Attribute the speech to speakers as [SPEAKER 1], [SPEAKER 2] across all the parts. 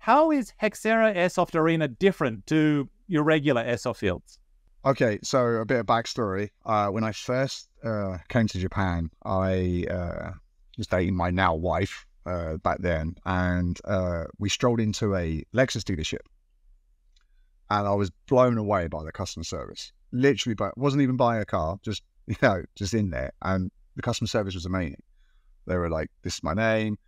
[SPEAKER 1] how is Hexera Airsoft Arena different to your regular airsoft fields?
[SPEAKER 2] Okay, so a bit of backstory. When I first came to Japan, I was dating my now wife back then, and we strolled into a Lexus dealership, and I was blown away by the customer service. Literally, but wasn't even buying a car, just just in there, and the customer service was amazing. They were like, "This is my name.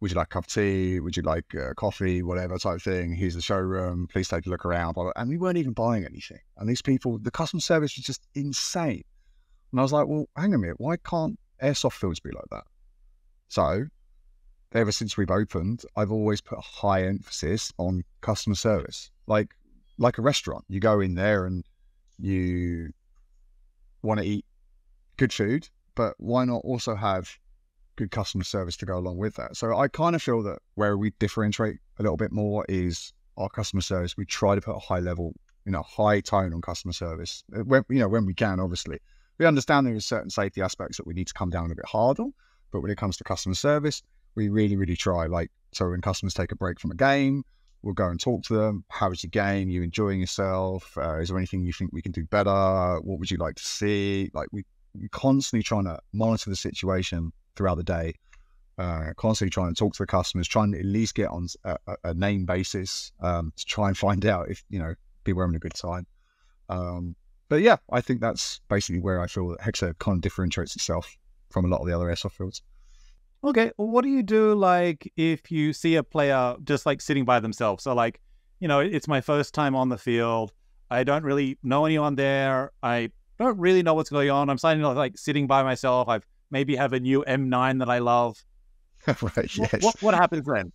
[SPEAKER 2] Would you like a cup of tea? Would you like coffee? Whatever type of thing. Here's the showroom. Please take a look around." And we weren't even buying anything. And these people, the customer service was just insane. And I was like, well, hang on a minute. Why can't airsoft fields be like that? So ever since we've opened, I've always put a high emphasis on customer service. Like a restaurant. You go in there and you want to eat good food, but why not also have good customer service to go along with that? So I kind of feel that where we differentiate a little bit more is our customer service. We try to put a high level, high tone on customer service when we can. Obviously, we understand there are certain safety aspects that we need to come down a bit hard on, but when it comes to customer service, we really try. So when customers take a break from a game, we'll go and talk to them. How was your game? You enjoying yourself? Is there anything you think we can do better? What would you like to see? We're constantly trying to monitor the situation throughout the day, constantly trying to talk to the customers, trying to at least get on a name basis to try and find out if people are having a good time. But yeah, I think that's basically where I feel that Hexera kind of differentiates itself from a lot of the other airsoft fields.
[SPEAKER 1] Okay, well, what do you do if you see a player just sitting by themselves? So it's my first time on the field. I don't really know anyone there. I don't really know what's going on. I'm starting to sitting by myself. I've maybe have a new M9 that I love.
[SPEAKER 2] Right, yes.
[SPEAKER 1] What happens then?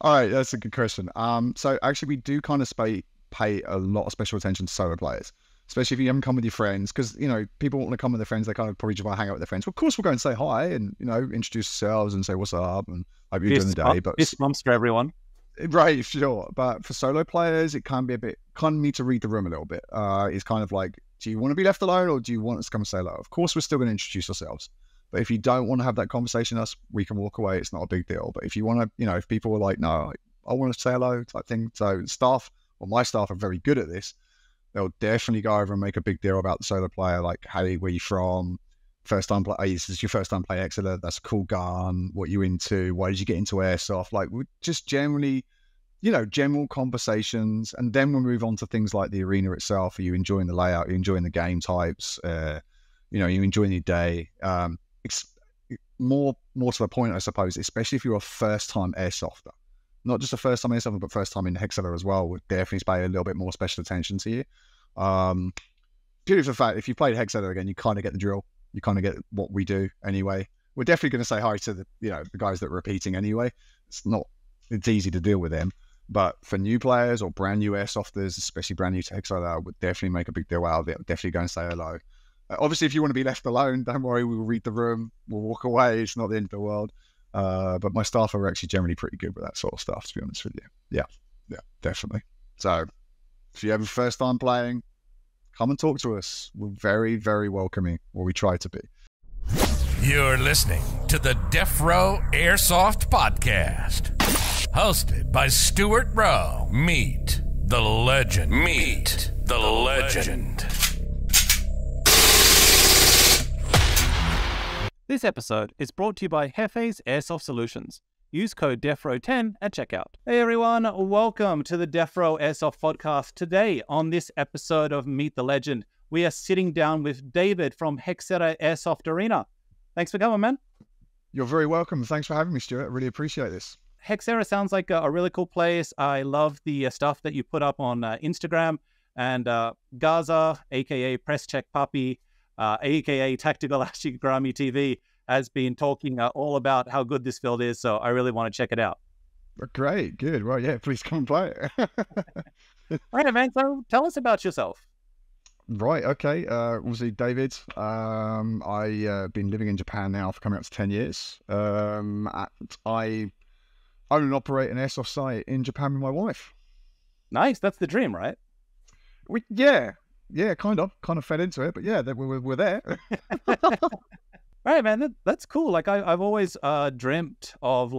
[SPEAKER 2] All right, that's a good question. So actually we do kind of pay a lot of special attention to solo players, especially if you haven't come with your friends, because, people want to come with their friends. They kind of probably just want to hang out with their friends. Well, of course, we'll go and say hi and, introduce ourselves and say, what's up? And hope you're doing the day. But
[SPEAKER 1] fist bumps for everyone.
[SPEAKER 2] Right, sure. But for solo players, it can be kind of need to read the room a little bit. It's kind of like, do you want to be left alone or do you want us to come and say hello? Of course, we're still going to introduce ourselves. But if you don't want to have that conversation with us, we can walk away. It's not a big deal. But if you want to, if people are like, no, I want to say hello type thing. So my staff are very good at this. They'll definitely go over and make a big deal about the solo player. Like, hey, where you from? First time play. Hey, this is your first time play Hexera. That's a cool gun. What you into? Why did you get into airsoft? We just generally, general conversations. And then we'll move on to things like the arena itself. Are you enjoying the layout? Are you enjoying the game types? You enjoying your day? More to the point, I suppose, especially if you're a first-time airsofter. Not just a first-time airsofter, but first-time in Hexera as well, would definitely pay a little bit more special attention to you. Due to the fact, if you played Hexera again, you kind of get the drill. You kind of get what we do anyway. We're definitely going to say hi to the guys that are repeating anyway. It's easy to deal with them. But for new players or brand new airsofters, especially brand new to Hexera, I would definitely make a big deal out of it. Definitely go and say hello. Obviously, if you want to be left alone, don't worry, we will read the room. We'll walk away. It's not the end of the world. But my staff are actually generally pretty good with that sort of stuff, to be honest with you. Yeah, definitely. So if you have a first time playing, come and talk to us. We're very, very welcoming, or we try to be.
[SPEAKER 3] You're listening to the Defrowe Airsoft Podcast, hosted by Stuart Rowe. Meet the legend. Meet the legend.
[SPEAKER 1] This episode is brought to you by Hefe's Airsoft Solutions. Use code DEFROWE10 at checkout. Hey everyone, welcome to the Defrowe Airsoft Podcast. Today on this episode of Meet the Legend, we are sitting down with David from Hexera Airsoft Arena. Thanks for coming, man.
[SPEAKER 2] You're very welcome. Thanks for having me, Stuart. I really appreciate this.
[SPEAKER 1] Hexera sounds like a really cool place. I love the stuff that you put up on Instagram. And Gaza, a.k.a. Press Check Puppy, a.k.a. Tactical Ashigarami TV, has been talking all about how good this field is. So I really want to check it out.
[SPEAKER 2] Great, good. Well, yeah, please come and play it.
[SPEAKER 1] All right, man. So tell us about yourself.
[SPEAKER 2] Right, okay. Obviously, David. I've been living in Japan now for coming up to 10 years. I own and operate an airsoft site in Japan with my wife.
[SPEAKER 1] Nice. That's the dream, right?
[SPEAKER 2] Yeah, kind of fed into it, but yeah, we're there.
[SPEAKER 1] All right, man, that's cool. I've always dreamt of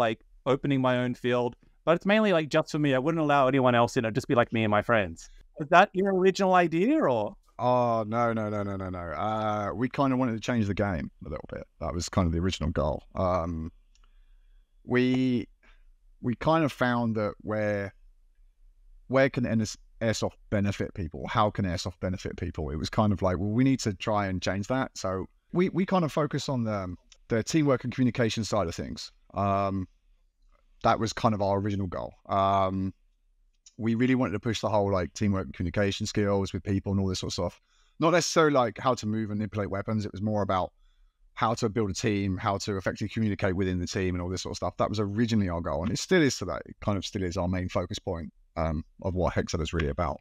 [SPEAKER 1] opening my own field. but it's mainly like just for me. I wouldn't allow anyone else in it. Just be like me and my friends. Was that your original idea, or?
[SPEAKER 2] Oh, no. We kind of wanted to change the game a little bit. That was kind of the original goal. We kind of found that where can Airsoft benefit people? How can Airsoft benefit people? It was kind of like, well, we need to try and change that. So we kind of focus on the teamwork and communication side of things. That was kind of our original goal. We really wanted to push the whole like teamwork and communication skills with people and all this sort of stuff. Not necessarily like how to move and manipulate weapons. It was more about how to build a team, how to effectively communicate within the team and all this sort of stuff. That was originally our goal. And it still is today. It kind of still is our main focus point of what Hexera is really about.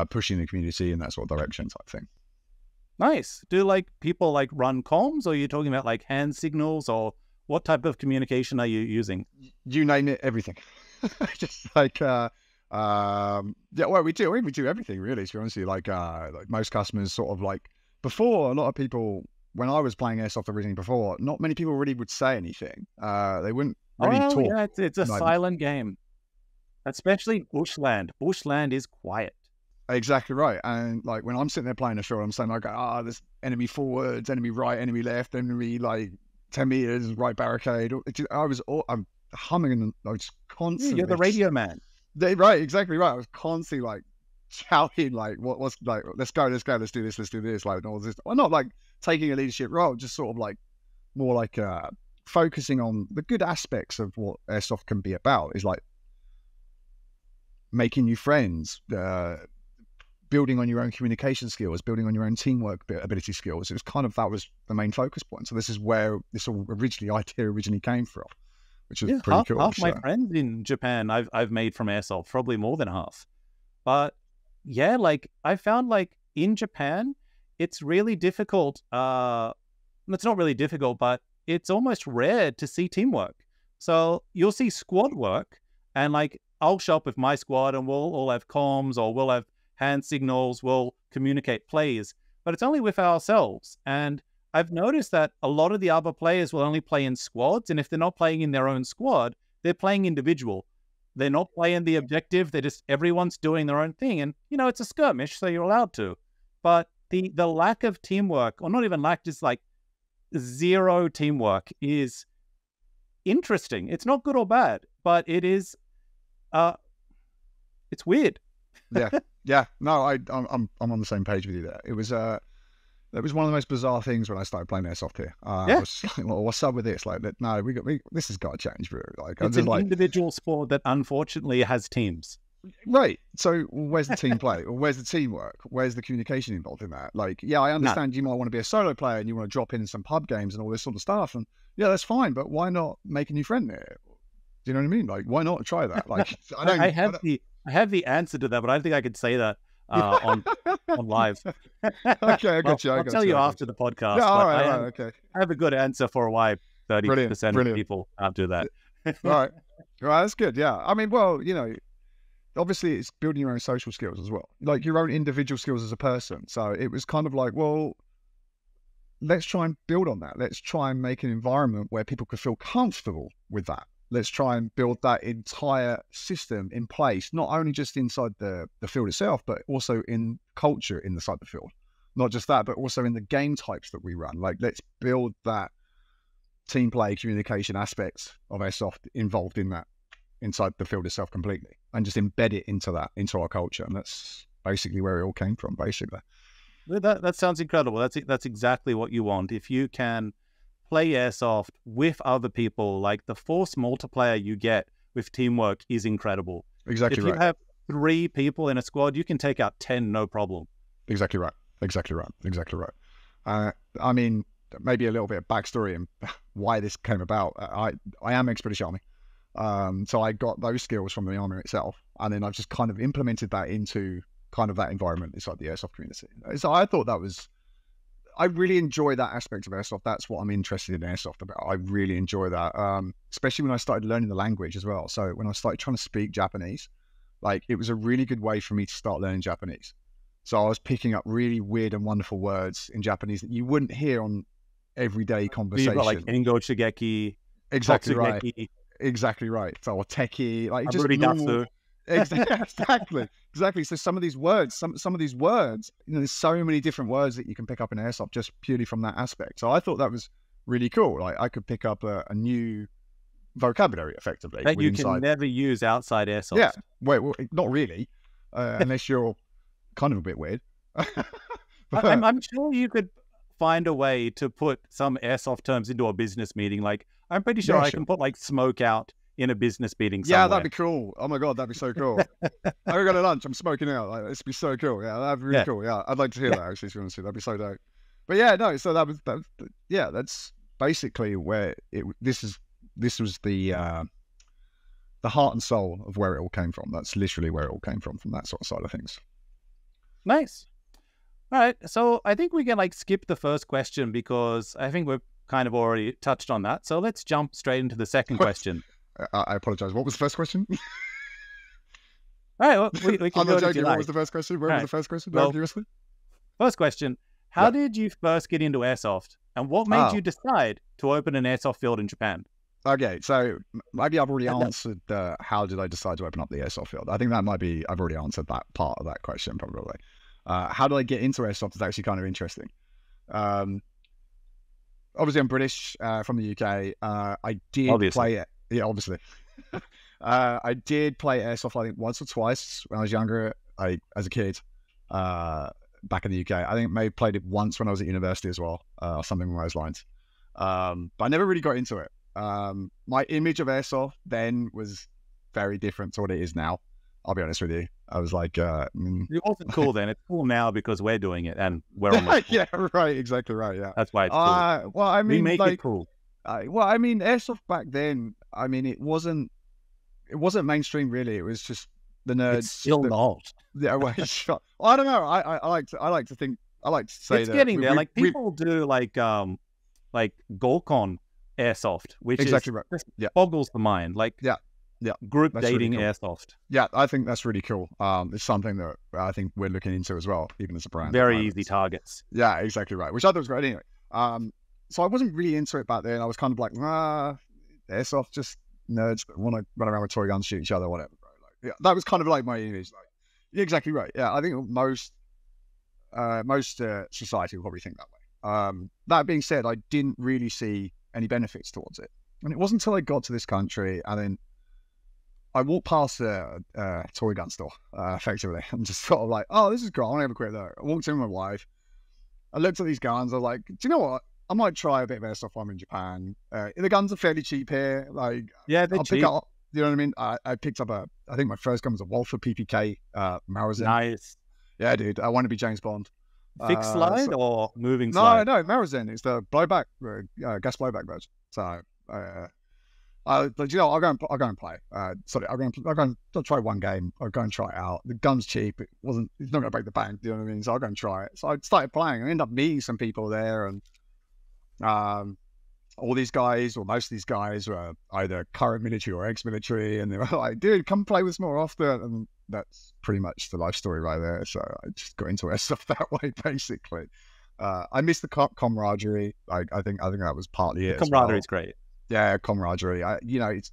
[SPEAKER 2] Pushing the community in that sort of direction type thing.
[SPEAKER 1] Nice. Do like people like run comms, or are you talking about like hand signals, or what type of communication are you using?
[SPEAKER 2] You name it, everything. Just like yeah, well, we do everything really, to be honest with you. Like most customers sort of like, before, a lot of people, when I was playing Airsoft originally before, not many people really would say anything. They wouldn't really talk.
[SPEAKER 1] Yeah, it's a silent game, especially bushland. Bushland is quiet.
[SPEAKER 2] Exactly right. And like when I'm sitting there playing the field, I'm saying like, there's enemy forwards, enemy right, enemy left, enemy like 10 meters, right barricade. I'm humming and I was constantly.
[SPEAKER 1] You're the radio man.
[SPEAKER 2] Right, exactly right. I was constantly like shouting like, what's like, let's go, let's do this, like all this. Well, not like taking a leadership role, just sort of like more like focusing on the good aspects of what Airsoft can be about, is like making new friends, building on your own communication skills, building on your own teamwork ability skills. It was kind of, that was the main focus point. So this is where this idea originally came from, which is pretty cool.
[SPEAKER 1] Half my friends in Japan I've made from Airsoft, probably more than half. But yeah, like I found like in Japan, it's really difficult. It's not really difficult, but it's almost rare to see teamwork. So you'll see squad work, and like I'll show up with my squad and we'll all have comms, or we'll have hand signals, we'll communicate plays, but it's only with ourselves. And I've noticed that a lot of the other players will only play in squads, and if they're not playing in their own squad, they're playing individual. They're not playing the objective. They're just, everyone's doing their own thing. And, you know, it's a skirmish, so you're allowed to. But the lack of teamwork, or not even lack, just like zero teamwork, is interesting. It's not good or bad, but it is, it's weird.
[SPEAKER 2] Yeah. No, I'm on the same page with you there. It was one of the most bizarre things when I started playing Airsoft here. I was like, well, what's up with this? Like, no, this has got to change, bro. Like,
[SPEAKER 1] it's an individual sport that unfortunately has teams.
[SPEAKER 2] Right. So where's the team play? Or where's the teamwork? Where's the communication involved in that? Like, yeah, I understand you might want to be a solo player and you want to drop in some pub games and all this sort of stuff. And yeah, that's fine. But why not make a new friend there? Do you know what I mean? Like, why not try that? Like,
[SPEAKER 1] I have the answer to that, but I don't think I could say that on live.
[SPEAKER 2] Okay, I got you.
[SPEAKER 1] I'll tell you after the podcast.
[SPEAKER 2] Yeah, all right, okay.
[SPEAKER 1] I have a good answer for why 30% of people can't do that.
[SPEAKER 2] All right, that's good. Yeah, I mean, well, you know, obviously it's building your own social skills as well, like your own individual skills as a person. So it was kind of like, well, let's try and build on that. Let's try and make an environment where people could feel comfortable with that. Let's try and build that entire system in place, not only just inside the field itself, but also in culture inside the field. Not just that, but also in the game types that we run. Like, let's build that team play, communication aspects of Airsoft involved in that, inside the field itself completely, and just embed it into our culture. And that's basically where it all came from, basically.
[SPEAKER 1] That sounds incredible. That's exactly what you want. If you can play Airsoft with other people, like the force multiplier you get with teamwork is incredible.
[SPEAKER 2] Exactly right.
[SPEAKER 1] If you have 3 people in a squad, you can take out 10, no problem.
[SPEAKER 2] Exactly right. I mean, maybe a little bit of backstory and why this came about. I am ex-British Army. So I got those skills from the Army itself, and then I've just kind of implemented that into kind of that environment inside the Airsoft community. So I thought I really enjoy that aspect of Airsoft. That's what I'm interested in Airsoft about. I really enjoy that, especially when I started learning the language as well. So when I started trying to speak Japanese, like, it was a really good way for me to start learning Japanese. So I was picking up really weird and wonderful words in Japanese that you wouldn't hear on everyday conversation.
[SPEAKER 1] You've got like Engo Shigeki,
[SPEAKER 2] exactly
[SPEAKER 1] Totsugeki.
[SPEAKER 2] right. exactly right. So, or techie, like
[SPEAKER 1] I'm
[SPEAKER 2] just
[SPEAKER 1] Rudy
[SPEAKER 2] normal.
[SPEAKER 1] Datsu.
[SPEAKER 2] Exactly. So some of these words, some of these words, there's so many different words that you can pick up in airsoft just purely from that aspect. So I thought that was really cool. Like I could pick up a new vocabulary effectively
[SPEAKER 1] That you can
[SPEAKER 2] inside.
[SPEAKER 1] never use outside airsoft.
[SPEAKER 2] Yeah. Wait, well, not really, unless you're kind of a bit weird.
[SPEAKER 1] I'm sure you could find a way to put some airsoft terms into a business meeting. Like I'm pretty sure I can put like smoke out in a business meeting somewhere.
[SPEAKER 2] Yeah, that'd be cool. Oh my God, that'd be so cool. I go to lunch, I'm smoking out. Like, this would be so cool. Yeah, that'd be really cool. Yeah, I'd like to hear that actually, to be honest with you. That'd be so dope. But yeah, no, so that's basically where this was the heart and soul of where it all came from. That's literally where it all came from that sort of side of things.
[SPEAKER 1] Nice. All right, so I think we can like skip the first question because I think we've kind of already touched on that. So let's jump straight into the second question.
[SPEAKER 2] I apologize. What was the first question?
[SPEAKER 1] All right, well, we can
[SPEAKER 2] I'm
[SPEAKER 1] go
[SPEAKER 2] not
[SPEAKER 1] to
[SPEAKER 2] joking. What was the first question? Where was the first question?
[SPEAKER 1] Well,
[SPEAKER 2] seriously?
[SPEAKER 1] First question. How did you first get into airsoft? And what made you decide to open an airsoft field in Japan?
[SPEAKER 2] Okay, so maybe I've already answered how did I decide to open up the airsoft field. I think that might be, I've already answered that part of that question probably. How did I get into airsoft is actually kind of interesting. Obviously I'm British, from the UK. I did play it. Yeah, obviously. I did play airsoft, I think, once or twice when I was younger, as a kid, back in the UK. I think I may have played it once when I was at university as well, or something along those lines. But I never really got into it. My image of airsoft then was very different to what it is now. I'll be honest with you. I was like... It
[SPEAKER 1] wasn't cool then. It's cool now because we're doing it and we're on the
[SPEAKER 2] Yeah, right. Exactly right, yeah.
[SPEAKER 1] That's why it's cool.
[SPEAKER 2] Well, I mean,
[SPEAKER 1] we make it cool.
[SPEAKER 2] Airsoft back then, I mean, it wasn't mainstream really. It was just the nerds.
[SPEAKER 1] It's still not.
[SPEAKER 2] Yeah, well, I don't know. I like to say
[SPEAKER 1] it's
[SPEAKER 2] that
[SPEAKER 1] getting there. Like people do like Gorkon airsoft, which
[SPEAKER 2] exactly
[SPEAKER 1] is
[SPEAKER 2] right.
[SPEAKER 1] Just boggles the mind. Like group
[SPEAKER 2] that's
[SPEAKER 1] dating
[SPEAKER 2] really cool.
[SPEAKER 1] airsoft.
[SPEAKER 2] Yeah, I think that's really cool. It's something that I think we're looking into as well, even as a brand.
[SPEAKER 1] Very easy targets.
[SPEAKER 2] Yeah, exactly right. Which I thought was great anyway. So I wasn't really into it back then. I was kind of like, airsoft, just nerds that want to run around with toy guns, shoot each other, whatever. Right? Like, yeah, that was kind of like my image. Like, you're exactly right. Yeah, I think most society will probably think that way. That being said, I didn't really see any benefits towards it, and it wasn't until I got to this country and then I walked past a toy gun store, effectively. I'm just sort of like, oh, this is cool. I want to have a quick look. I walked in with my wife. I looked at these guns. I was like, do you know what? I might try a bit of airsoft while I'm in Japan. The guns are fairly cheap here. Like,
[SPEAKER 1] yeah, they're cheap.
[SPEAKER 2] Pick up, you know what I mean? I picked up I think my first gun was a Walther PPK Marazin.
[SPEAKER 1] Nice.
[SPEAKER 2] Yeah, dude. I want to be James Bond.
[SPEAKER 1] Fixed slide or moving slide?
[SPEAKER 2] No, Marazin. It's the blowback, gas blowback version. So, but you know, I'll go and play. I'll go and try one game. I'll go and try it out. The gun's cheap. It's not going to break the bank. You know what I mean? So I'll go and try it. So I started playing. I ended up meeting some people there, and all these guys, or most of these guys, were either current military or ex-military, and they were like, "Dude, come play with us more often." And that's pretty much the life story right there. So I just got into airsoft that way, basically. I missed the camaraderie. I think that was partly it.
[SPEAKER 1] Camaraderie is great.
[SPEAKER 2] Yeah, camaraderie. It's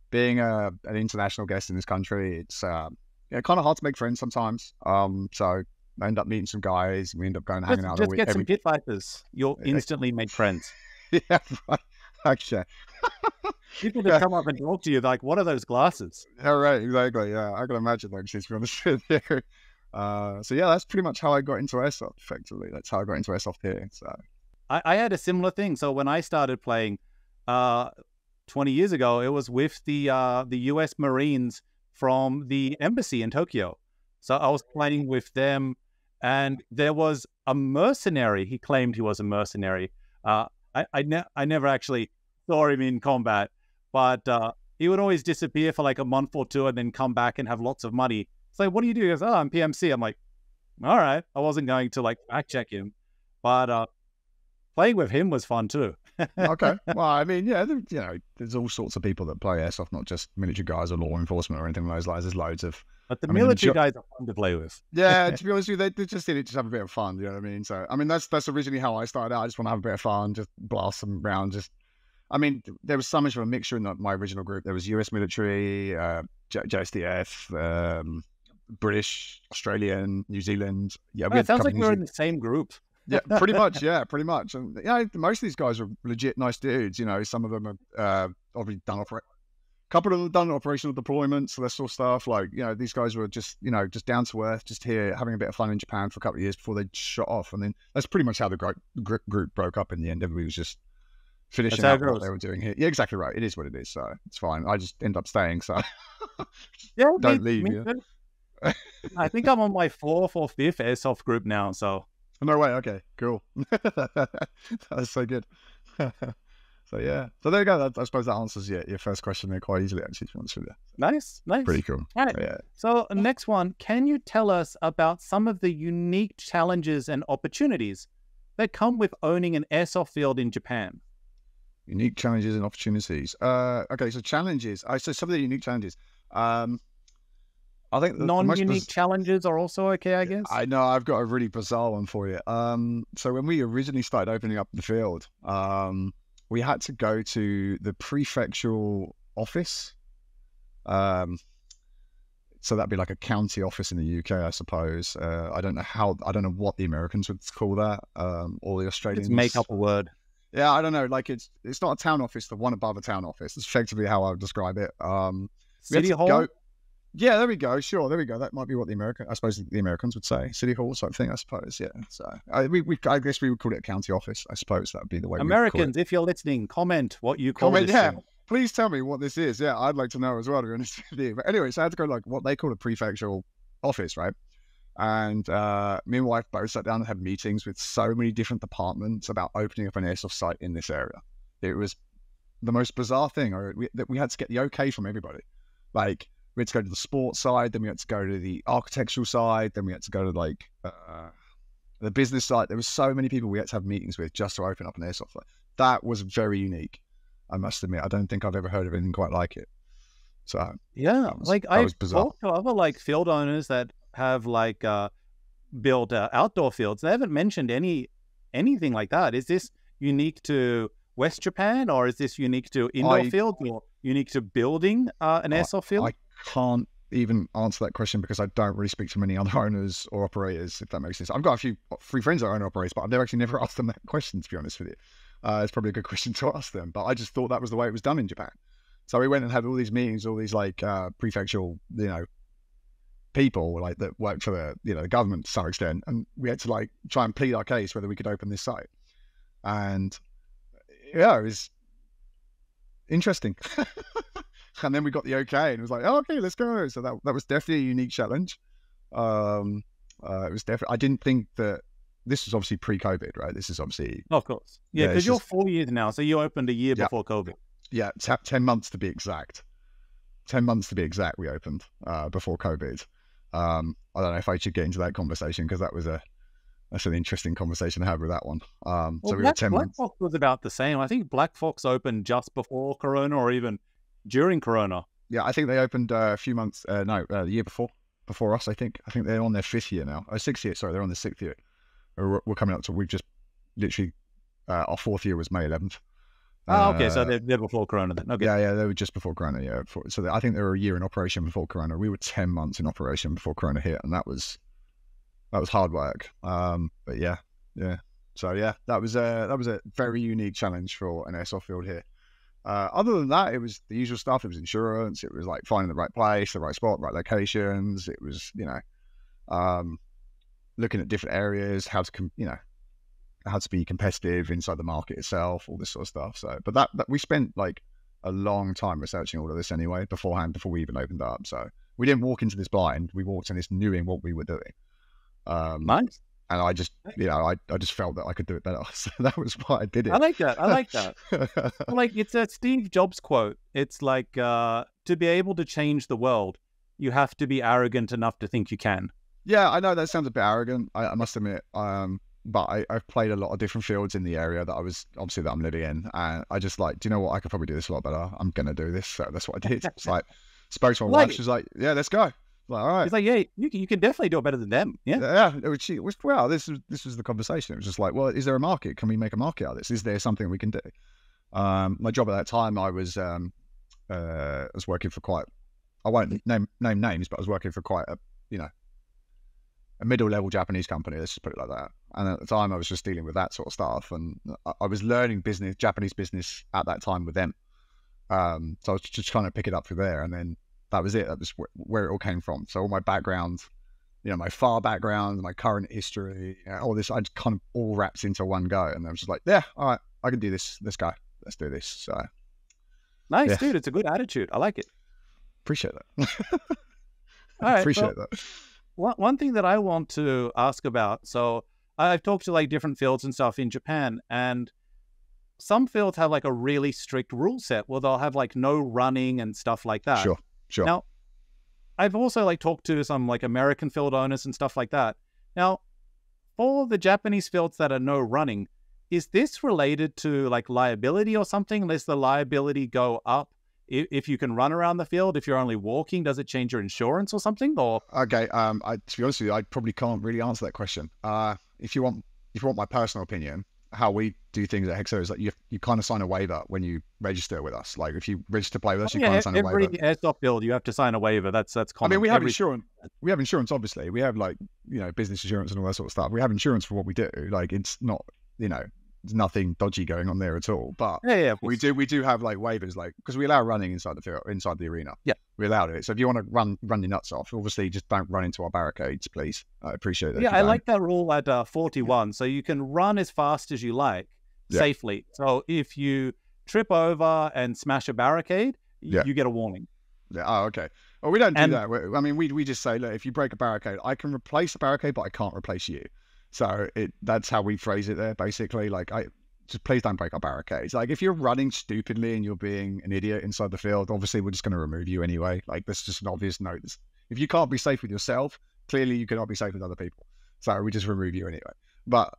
[SPEAKER 2] being an international guest in this country. It's kind of hard to make friends sometimes. So I end up meeting some guys. We end up going hanging out.
[SPEAKER 1] Just get some pit fighters. You'll instantly make friends.
[SPEAKER 2] Yeah, right. Actually,
[SPEAKER 1] people just come up and talk to you like, "What are those glasses?"
[SPEAKER 2] Yeah, right. Exactly. Yeah, I can imagine that. To be honest with you. So yeah, that's pretty much how I got into airsoft. Effectively, that's how I got into airsoft here. So
[SPEAKER 1] I had a similar thing. So when I started playing 20 years ago, it was with the U.S. Marines from the embassy in Tokyo. So I was playing with them, and there was a mercenary. He claimed he was a mercenary. I never actually saw him in combat, but he would always disappear for like a month or two and then come back and have lots of money. It's like, what do you do? He goes, "Oh, I'm PMC." I'm like, all right. I wasn't going to like fact check him, but playing with him was fun too.
[SPEAKER 2] Okay. Well, I mean, yeah, there's all sorts of people that play airsoft, not just military guys or law enforcement or anything like those lines. There's loads of.
[SPEAKER 1] But the military guys are fun to play with.
[SPEAKER 2] Yeah, to be honest with you, they just did it just have a bit of fun. You know what I mean? So, I mean, that's originally how I started out. I just want to have a bit of fun, just blast them around. I mean, there was so much of a mixture in my original group. There was US military, JSDF, British, Australian, New Zealand. Yeah,
[SPEAKER 1] it sounds like we're in the same group.
[SPEAKER 2] Yeah, pretty much. Yeah, pretty much. And most of these guys are legit nice dudes. Some of them are obviously done a couple of them done operational deployments, so that sort of stuff. Like, these guys were just down to earth, just here having a bit of fun in Japan for a couple of years before they shot off. And then that's pretty much how the group broke up in the end. Everybody was just finishing up what they were doing here. Yeah, exactly right. It is what it is, so it's fine. I just end up staying, so don't leave.
[SPEAKER 1] I think I'm on my 4th or 5th airsoft group now, so.
[SPEAKER 2] No way. Okay, cool. That's so good. So yeah, so there you go. I suppose that answers your first question there quite easily, actually, to be honest with you.
[SPEAKER 1] Nice.
[SPEAKER 2] Pretty cool.
[SPEAKER 1] All right.
[SPEAKER 2] Yeah.
[SPEAKER 1] So next one, can you tell us about some of the unique challenges and opportunities that come with owning an airsoft field in Japan?
[SPEAKER 2] Unique challenges and opportunities. Okay, so challenges. So some of the unique challenges. I think
[SPEAKER 1] non-unique challenges are also okay, I guess.
[SPEAKER 2] I know, I've got a really bizarre one for you. So when we originally started opening up the field, we had to go to the prefectural office. So that'd be like a county office in the UK, I suppose. I don't know what the Americans would call that, or the Australians.
[SPEAKER 1] Let's make up a word.
[SPEAKER 2] Yeah, I don't know. Like it's not a town office, the one above a town office. That's effectively how I would describe it.
[SPEAKER 1] City Hall?
[SPEAKER 2] Yeah, there we go. Sure, there we go. That might be what the Americans would say. City Hall type thing, I suppose. Yeah. So I guess we would call it a county office. I suppose that would be the way.
[SPEAKER 1] Americans, if you're listening, comment what you call this.
[SPEAKER 2] Yeah, please tell me what this is. Yeah, I'd like to know as well, to be honest with you. But anyway, so I had to go like what they call a prefectural office, right? And me and my wife both sat down and had meetings with so many different departments about opening up an airsoft site in this area. It was the most bizarre thing. We had to get the okay from everybody. Like, we had to go to the sports side, then we had to go to the architectural side, then we had to go to like the business side. There were so many people we had to have meetings with just to open up an airsoft site. That was very unique, I must admit. I don't think I've ever heard of anything quite like it. So
[SPEAKER 1] yeah, I've talked to other like field owners that have like built outdoor fields. They haven't mentioned anything like that. Is this unique to West Japan, or is this unique to indoor fields, or unique to building an airsoft field?
[SPEAKER 2] I can't even answer that question because I don't really speak to many other owners or operators, if that makes sense. I've got a few friends that own operators, but I've never asked them that question, to be honest with you. It's probably a good question to ask them, but I just thought that was the way it was done in Japan. So we went and had all these meetings, all these like prefectural, people like that worked for the government to some extent, and we had to like try and plead our case whether we could open this site. And yeah, it was interesting. And then we got the okay, and it was like, oh, okay, let's go. So that was definitely a unique challenge. It was definitely. I didn't think that this was obviously pre-COVID, right? This is obviously,
[SPEAKER 1] of course, yeah, because you're 4 years now, so you opened a year before COVID.
[SPEAKER 2] Yeah, 10 months to be exact. 10 months to be exact. We opened before COVID. I don't know if I should get into that conversation because that's an interesting conversation to have with that one. So we were 10 months.
[SPEAKER 1] Black Fox was about the same. I think Black Fox opened just before Corona, or even during Corona.
[SPEAKER 2] Yeah, I think they opened a few months. The year before us. I think they're on their 5th year now. 6th year. Sorry, they're on their 6th year. We're coming up to. We've just literally our 4th year was May 11th.
[SPEAKER 1] Oh, okay, so they're before Corona then. Okay.
[SPEAKER 2] Yeah, they were just before Corona. Yeah, I think they were a year in operation before Corona. We were 10 months in operation before Corona hit, and that was hard work. But yeah. So yeah, that was a very unique challenge for an airsoft field here. Other than that, it was the usual stuff. It was insurance. It was like finding the right place, the right spot, right locations. It was looking at different areas, how to be competitive inside the market itself, all this sort of stuff. So, but that we spent like a long time researching all of this anyway beforehand, before we even opened up. So we didn't walk into this blind. We walked in this knowing what we were doing.
[SPEAKER 1] Nice.
[SPEAKER 2] And I just, I just felt that I could do it better. So that was why I did it.
[SPEAKER 1] I like that. Like, it's a Steve Jobs quote. It's like, to be able to change the world, you have to be arrogant enough to think you can.
[SPEAKER 2] Yeah, I know that sounds a bit arrogant, I must admit. But I've played a lot of different fields in the area that I'm living in. And I just like, do you know what? I could probably do this a lot better. I'm going to do this. So that's what I did. It's like, spoke to my wife. She was like, yeah, let's go. Like, all right.
[SPEAKER 1] He's like, yeah, you can definitely do it better than them. Yeah.
[SPEAKER 2] Well, this was the conversation. It was just like, well, is there a market? Can we make a market out of this? Is there something we can do? My job at that time, I was working for quite, I won't name names, but I was working for quite a middle-level Japanese company, let's just put it like that. And at the time, I was just dealing with that sort of stuff, and I was learning Japanese business at that time with them. So I was just trying to pick it up through there, and then that was it. That was where it all came from. So all my background, my FAR background, my current history, all this, I just kind of all wrapped into one go, and I was just like, yeah, all right, I can do this. Let's go. Let's do this. So
[SPEAKER 1] nice, dude. It's a good attitude. I like it.
[SPEAKER 2] Appreciate that.
[SPEAKER 1] All right,
[SPEAKER 2] appreciate that.
[SPEAKER 1] One thing that I want to ask about, so I've talked to like different fields and stuff in Japan, and some fields have like a really strict rule set where they'll have like no running and stuff like that.
[SPEAKER 2] Sure.
[SPEAKER 1] Now, I've also like talked to some like American field owners and stuff like that. Now, for the Japanese fields that are no running, is this related to like liability or something? Does the liability go up if you can run around the field? If you're only walking, does it change your insurance or something? Or
[SPEAKER 2] okay, to be honest with you, I probably can't really answer that question. If you want my personal opinion, how we do things at Hexera is like you kind of sign a waiver when you register with us. Like if you register to play with us, you kind of sign a waiver.
[SPEAKER 1] Every airsoft build, you have to sign a waiver. That's common.
[SPEAKER 2] I mean, we have insurance. We have insurance, obviously. We have like business insurance and all that sort of stuff. We have insurance for what we do. Like it's not there's nothing dodgy going on there at all. But we do have like waivers, like because we allow running inside the field, inside the arena.
[SPEAKER 1] Yeah,
[SPEAKER 2] we allowed it. So if you want to run your nuts off, obviously just don't run into our barricades, please. I appreciate that.
[SPEAKER 1] Yeah, I like that rule at 41. So you can run as fast as you like safely. So if you trip over and smash a barricade, you get a warning.
[SPEAKER 2] Yeah. Oh, okay. Well, we don't do that. I mean, we just say, look, if you break a barricade, I can replace the barricade, but I can't replace you. So that's how we phrase it there, basically. Like, just please don't break our barricades. Like, if you're running stupidly and you're being an idiot inside the field, obviously we're just going to remove you anyway. Like, that's just an obvious note. If you can't be safe with yourself, clearly you cannot be safe with other people. So we just remove you anyway. But,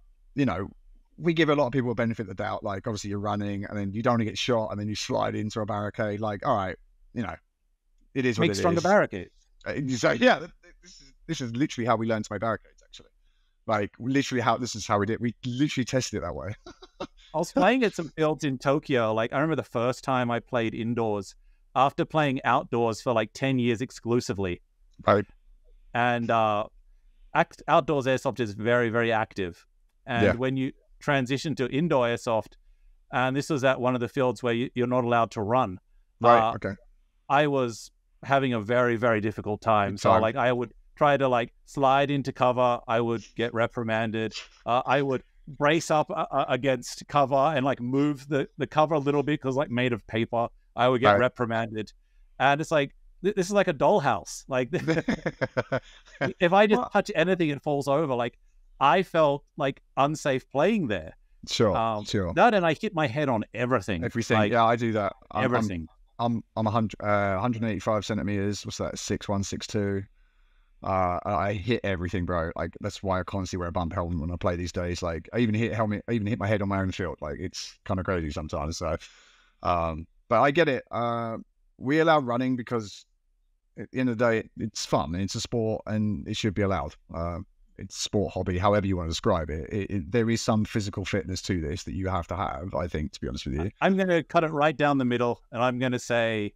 [SPEAKER 2] we give a lot of people a benefit of the doubt. Like, obviously you're running and then you don't want to get shot and then you slide into a barricade. Like, all right, it is what it is.
[SPEAKER 1] Make stronger barricades.
[SPEAKER 2] So, yeah, this is literally how we learned to make barricades, actually. Like literally this is how we did. We literally tested it that way.
[SPEAKER 1] I was playing at some fields in Tokyo. Like I remember the first time I played indoors after playing outdoors for like 10 years exclusively.
[SPEAKER 2] Right.
[SPEAKER 1] And outdoors airsoft is very, very active. And when you transition to indoor airsoft, and this was at one of the fields where you're not allowed to run.
[SPEAKER 2] Right. Okay.
[SPEAKER 1] I was having a very, very difficult time. So like I would try to like slide into cover, I would get reprimanded. I would brace up against cover and like move the cover a little bit because like made of paper. I would get reprimanded. And it's like, this is like a dollhouse. Like if I just touch anything, it falls over. Like I felt like unsafe playing there.
[SPEAKER 2] Sure.
[SPEAKER 1] That and I hit my head on everything.
[SPEAKER 2] Like, yeah, I do that.
[SPEAKER 1] Everything.
[SPEAKER 2] I'm 185 centimeters. What's that? 6'1", 6'2". I hit everything, bro. Like that's why I constantly wear a bump helmet when I play these days. Like I even hit my head on my own field. Like it's kind of crazy sometimes. So, but I get it. We allow running because at the end of the day, it's fun. It's a sport and it should be allowed. It's sport, hobby, however you want to describe it. There is some physical fitness to this that you have to have, I think, to be honest with you.
[SPEAKER 1] I'm going to cut it right down the middle and I'm going to say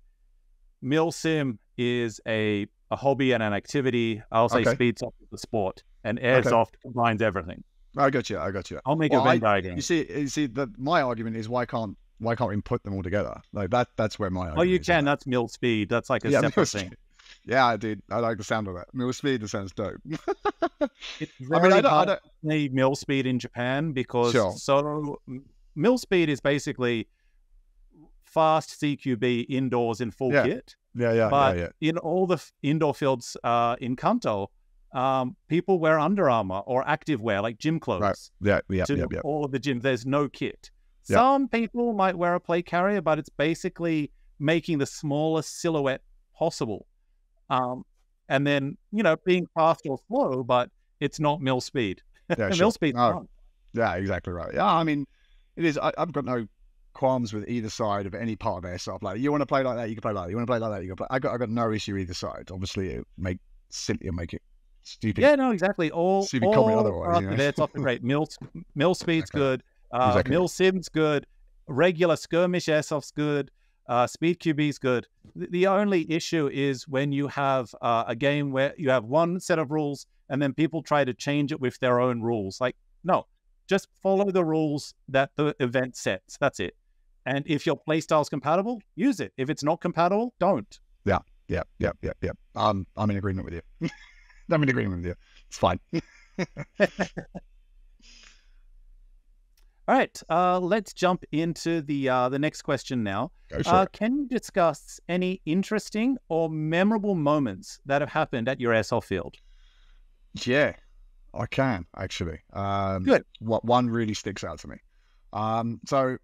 [SPEAKER 1] Milsim is a hobby and an activity. I'll say speed soft is the sport, and airsoft combines everything.
[SPEAKER 2] I got you. I'll make
[SPEAKER 1] a Venn diagram.
[SPEAKER 2] You see that my argument is why can't we put them all together? Like that's where my argument
[SPEAKER 1] you can. That's mil speed. That's like a separate thing.
[SPEAKER 2] Yeah, dude. I like the sound of that. Mil speed, that sounds dope.
[SPEAKER 1] It's very hard to say mil speed in Japan because so mil speed is basically fast CQB indoors in full kit. But in all the indoor fields in Kanto, people wear Under Armour or active wear like gym clothes.
[SPEAKER 2] Right.
[SPEAKER 1] All of the gyms, there's no kit. Some people might wear a plate carrier, but it's basically making the smallest silhouette possible. And then, being fast or slow, but it's not mil speed. Mil speed.
[SPEAKER 2] Yeah, exactly right. Yeah, I mean, it is. I've got no qualms with either side of any part of airsoft. Like, you want to play like that, you can play like that. You want to play like that, you can play. I got no issue either side. Obviously, it make it stupid.
[SPEAKER 1] Yeah, no, exactly.
[SPEAKER 2] Stupid comment otherwise.
[SPEAKER 1] Airsoft is great. Mil speed's good. Mil sim's good. regular skirmish airsoft's good. Speed QB's good. The only issue is when you have a game where you have one set of rules and then people try to change it with their own rules. Like, no, just follow the rules that the event sets. That's it. And if your playstyle is compatible, use it. If it's not compatible, don't.
[SPEAKER 2] Yeah. I'm in agreement with you. I'm in agreement with you. It's fine.
[SPEAKER 1] All right, let's jump into the next question now.
[SPEAKER 2] Go for it.
[SPEAKER 1] Can you discuss any interesting or memorable moments that have happened at your airsoft field?
[SPEAKER 2] Yeah, I can actually.
[SPEAKER 1] Good.
[SPEAKER 2] What one really sticks out to me. So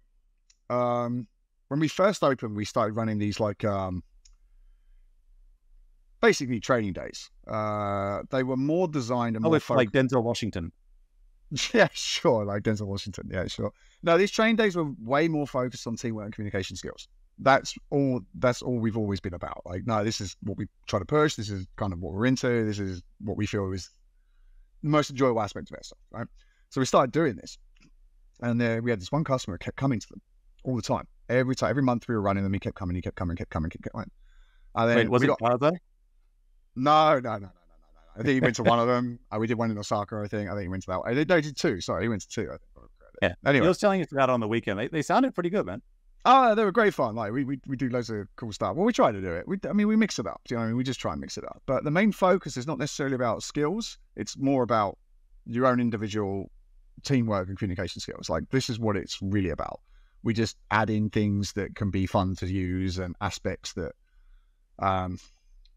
[SPEAKER 2] when we first opened, we started running these like basically training days. They were more designed and more
[SPEAKER 1] like Denzel Washington.
[SPEAKER 2] Yeah, sure. Like Denzel Washington. Yeah, sure. No, these training days were way more focused on teamwork and communication skills. That's all we've always been about. Like, no, this is what we try to push. This is kind of what we're into. This is what we feel is the most enjoyable aspect of ourselves, right? So we started doing this. And we had this one customer who kept coming to them all the time. Every month we were running them, he kept coming. And then
[SPEAKER 1] Wait, was it Plaza?
[SPEAKER 2] No. I think he went to one of them. We did one in Osaka, I think. He went to that one. He did two. Sorry, he went to two, I think.
[SPEAKER 1] Yeah.
[SPEAKER 2] Anyway.
[SPEAKER 1] He was telling us about it on the weekend. They sounded pretty good, man.
[SPEAKER 2] Oh, they were great fun. Like we do loads of cool stuff. Well, we try to do it. We mix it up. You know, we just try and mix it up. But the main focus is not necessarily about skills. It's more about your own individual teamwork and communication skills. Like, this is what it's really about. We just add in things that can be fun to use and aspects that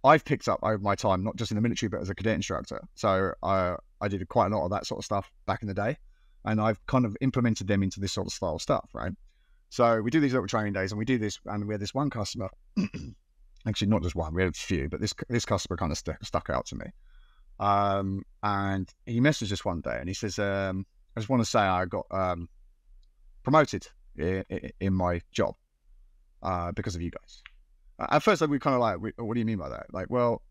[SPEAKER 2] I've picked up over my time, not just in the military, but as a cadet instructor. So I did quite a lot of that sort of stuff back in the day, and I've kind of implemented them into this sort of style stuff, right? So we do these little training days, and we do this, and we had this one customer, actually not just one, we had a few, but this customer kind of stuck out to me. And he messaged us one day, and he says, I just want to say I got promoted in my job because of you guys. At first, we kind of like, what do you mean by that? Like, well,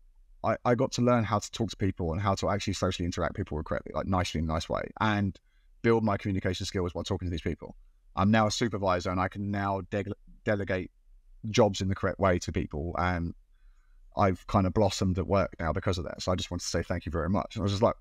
[SPEAKER 2] I got to learn how to talk to people and how to actually socially interact with people correctly, like nicely, in a nice way, and build my communication skills while talking to these people. I'm now a supervisor, and I can now delegate jobs in the correct way to people, and I've kind of blossomed at work now because of that. So I just want to say thank you very much. And I was just like,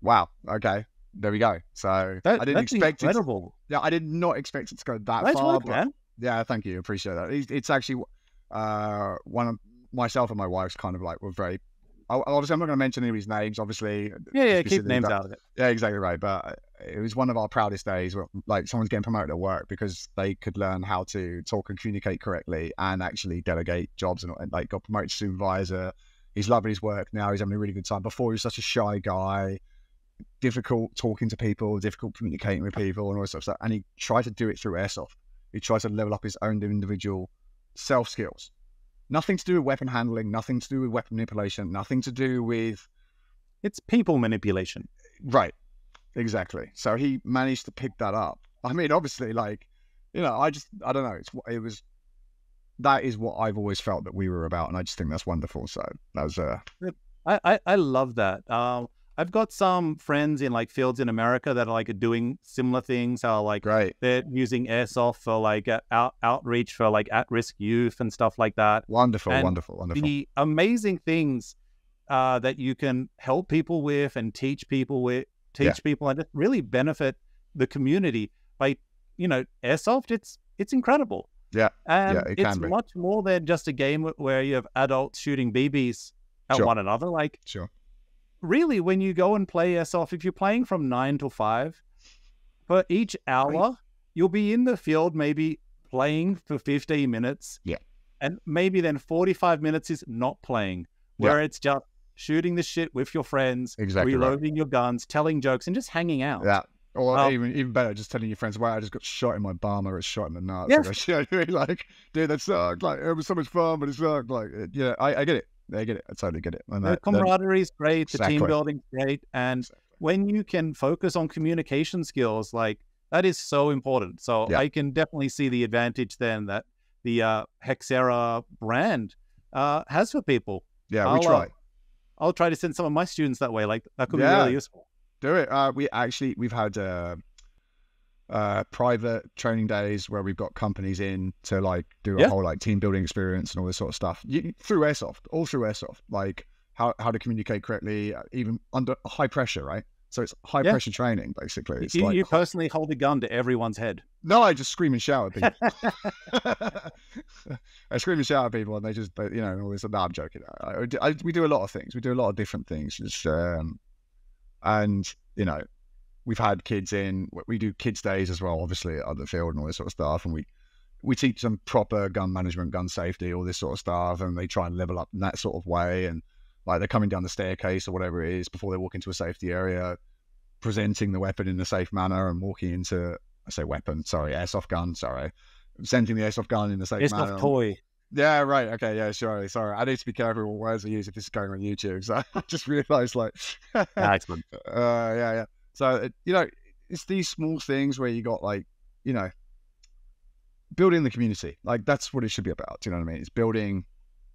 [SPEAKER 2] wow, okay, there we go. So I didn't expect
[SPEAKER 1] incredible.
[SPEAKER 2] Yeah, I did not expect it to go that
[SPEAKER 1] nice
[SPEAKER 2] far.
[SPEAKER 1] Work, man.
[SPEAKER 2] Yeah, thank you. Appreciate that. It's actually one of myself and my wife's kind of like, we're very, obviously I'm not going to mention anybody's names, obviously.
[SPEAKER 1] Yeah, keep names out of it.
[SPEAKER 2] Yeah, exactly right. But it was one of our proudest days where like someone's getting promoted at work because they could learn how to talk and communicate correctly and actually delegate jobs, and like got promoted to supervisor. He's loving his work now. He's having a really good time. Before, he was such a shy guy, difficult talking to people, difficult communicating with people and all this sort of stuff. And he tried to do it through airsoft. He tries to level up his own individual self skills. Nothing to do with weapon handling, nothing to do with weapon manipulation, nothing to do with...
[SPEAKER 1] It's people manipulation.
[SPEAKER 2] Right. Exactly. So he managed to pick that up. I mean, obviously, like, you know, I don't know. That is what I've always felt that we were about. And I just think that's wonderful. So that was...
[SPEAKER 1] I love that. I've got some friends in like fields in America that are like doing similar things. How like they're using airsoft for like outreach for like at-risk youth and stuff like that.
[SPEAKER 2] Wonderful.
[SPEAKER 1] The amazing things that you can help people with and teach people and just really benefit the community by, you know, airsoft. It's incredible.
[SPEAKER 2] Yeah,
[SPEAKER 1] and
[SPEAKER 2] it
[SPEAKER 1] it's
[SPEAKER 2] can be
[SPEAKER 1] much more than just a game where you have adults shooting BBs at one another. Like, really, when you go and play airsoft, if you're playing from 9 to 5, for each hour, you'll be in the field maybe playing for 15 minutes.
[SPEAKER 2] Yeah.
[SPEAKER 1] And maybe then 45 minutes is not playing, where it's just shooting the shit with your friends, reloading your guns, telling jokes, and just hanging out.
[SPEAKER 2] Yeah. Or even better, just telling your friends, wow, I just got shot in my bum or I got shot in the nuts. Yeah. Like, dude, that sucked. Like, it was so much fun, but it sucked. Like, yeah, I get it. I get it. I totally get it. And
[SPEAKER 1] the camaraderie is great. The team building is great. And when you can focus on communication skills, like, that is so important. So I can definitely see the advantage then that the Hexera brand has for people.
[SPEAKER 2] Yeah, we try.
[SPEAKER 1] I'll try to send some of my students that way. Like, that could be really useful.
[SPEAKER 2] Do it. We've had private training days where we've got companies in to like do a whole like team building experience and all this sort of stuff through Airsoft, all through Airsoft, like how to communicate correctly, even under high pressure, right? So it's high pressure training, basically. It's
[SPEAKER 1] you personally hold a gun to everyone's head.
[SPEAKER 2] No, I just scream and shout at people. I scream and shout at people, and they just, you know, all this. No, I'm joking. We do a lot of things. We do a lot of different things. And you know, we've had kids in. We do kids days as well, obviously, at the field and all this sort of stuff. And we teach them proper gun management, gun safety, all this sort of stuff, and they try and level up in that sort of way. And like they're coming down the staircase or whatever it is before they walk into a safety area, presenting the weapon in a safe manner and walking into, I say weapon, sorry, airsoft gun, sorry. Presenting the airsoft gun in a safe manner.
[SPEAKER 1] Airsoft toy.
[SPEAKER 2] Yeah, right. Okay, yeah, sorry. I need to be careful what words I use if this is going on YouTube. So I just realised, like,
[SPEAKER 1] Excellent.
[SPEAKER 2] Yeah. So, you know, it's these small things where you got, like, you know, building the community. Like, that's what it should be about. Do you know what I mean? It's building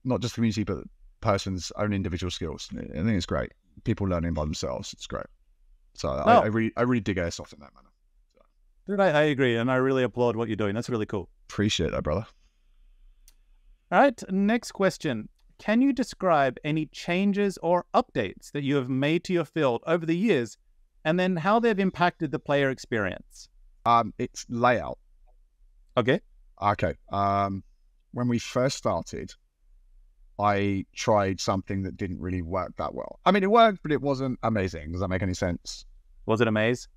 [SPEAKER 2] not just community, but person's own individual skills. I think it's great. People learning by themselves. It's great. So I really dig Airsoft in that manner. So.
[SPEAKER 1] Dude, I agree, and I really applaud what you're doing. That's really cool.
[SPEAKER 2] Appreciate that, brother.
[SPEAKER 1] All right, next question. Can you describe any changes or updates that you have made to your field over the years, and then how they've impacted the player experience?
[SPEAKER 2] It's layout.
[SPEAKER 1] Okay.
[SPEAKER 2] When we first started, I tried something that didn't really work that well. I mean, it worked, but it wasn't amazing. Does that make any sense?
[SPEAKER 1] Was it a maze?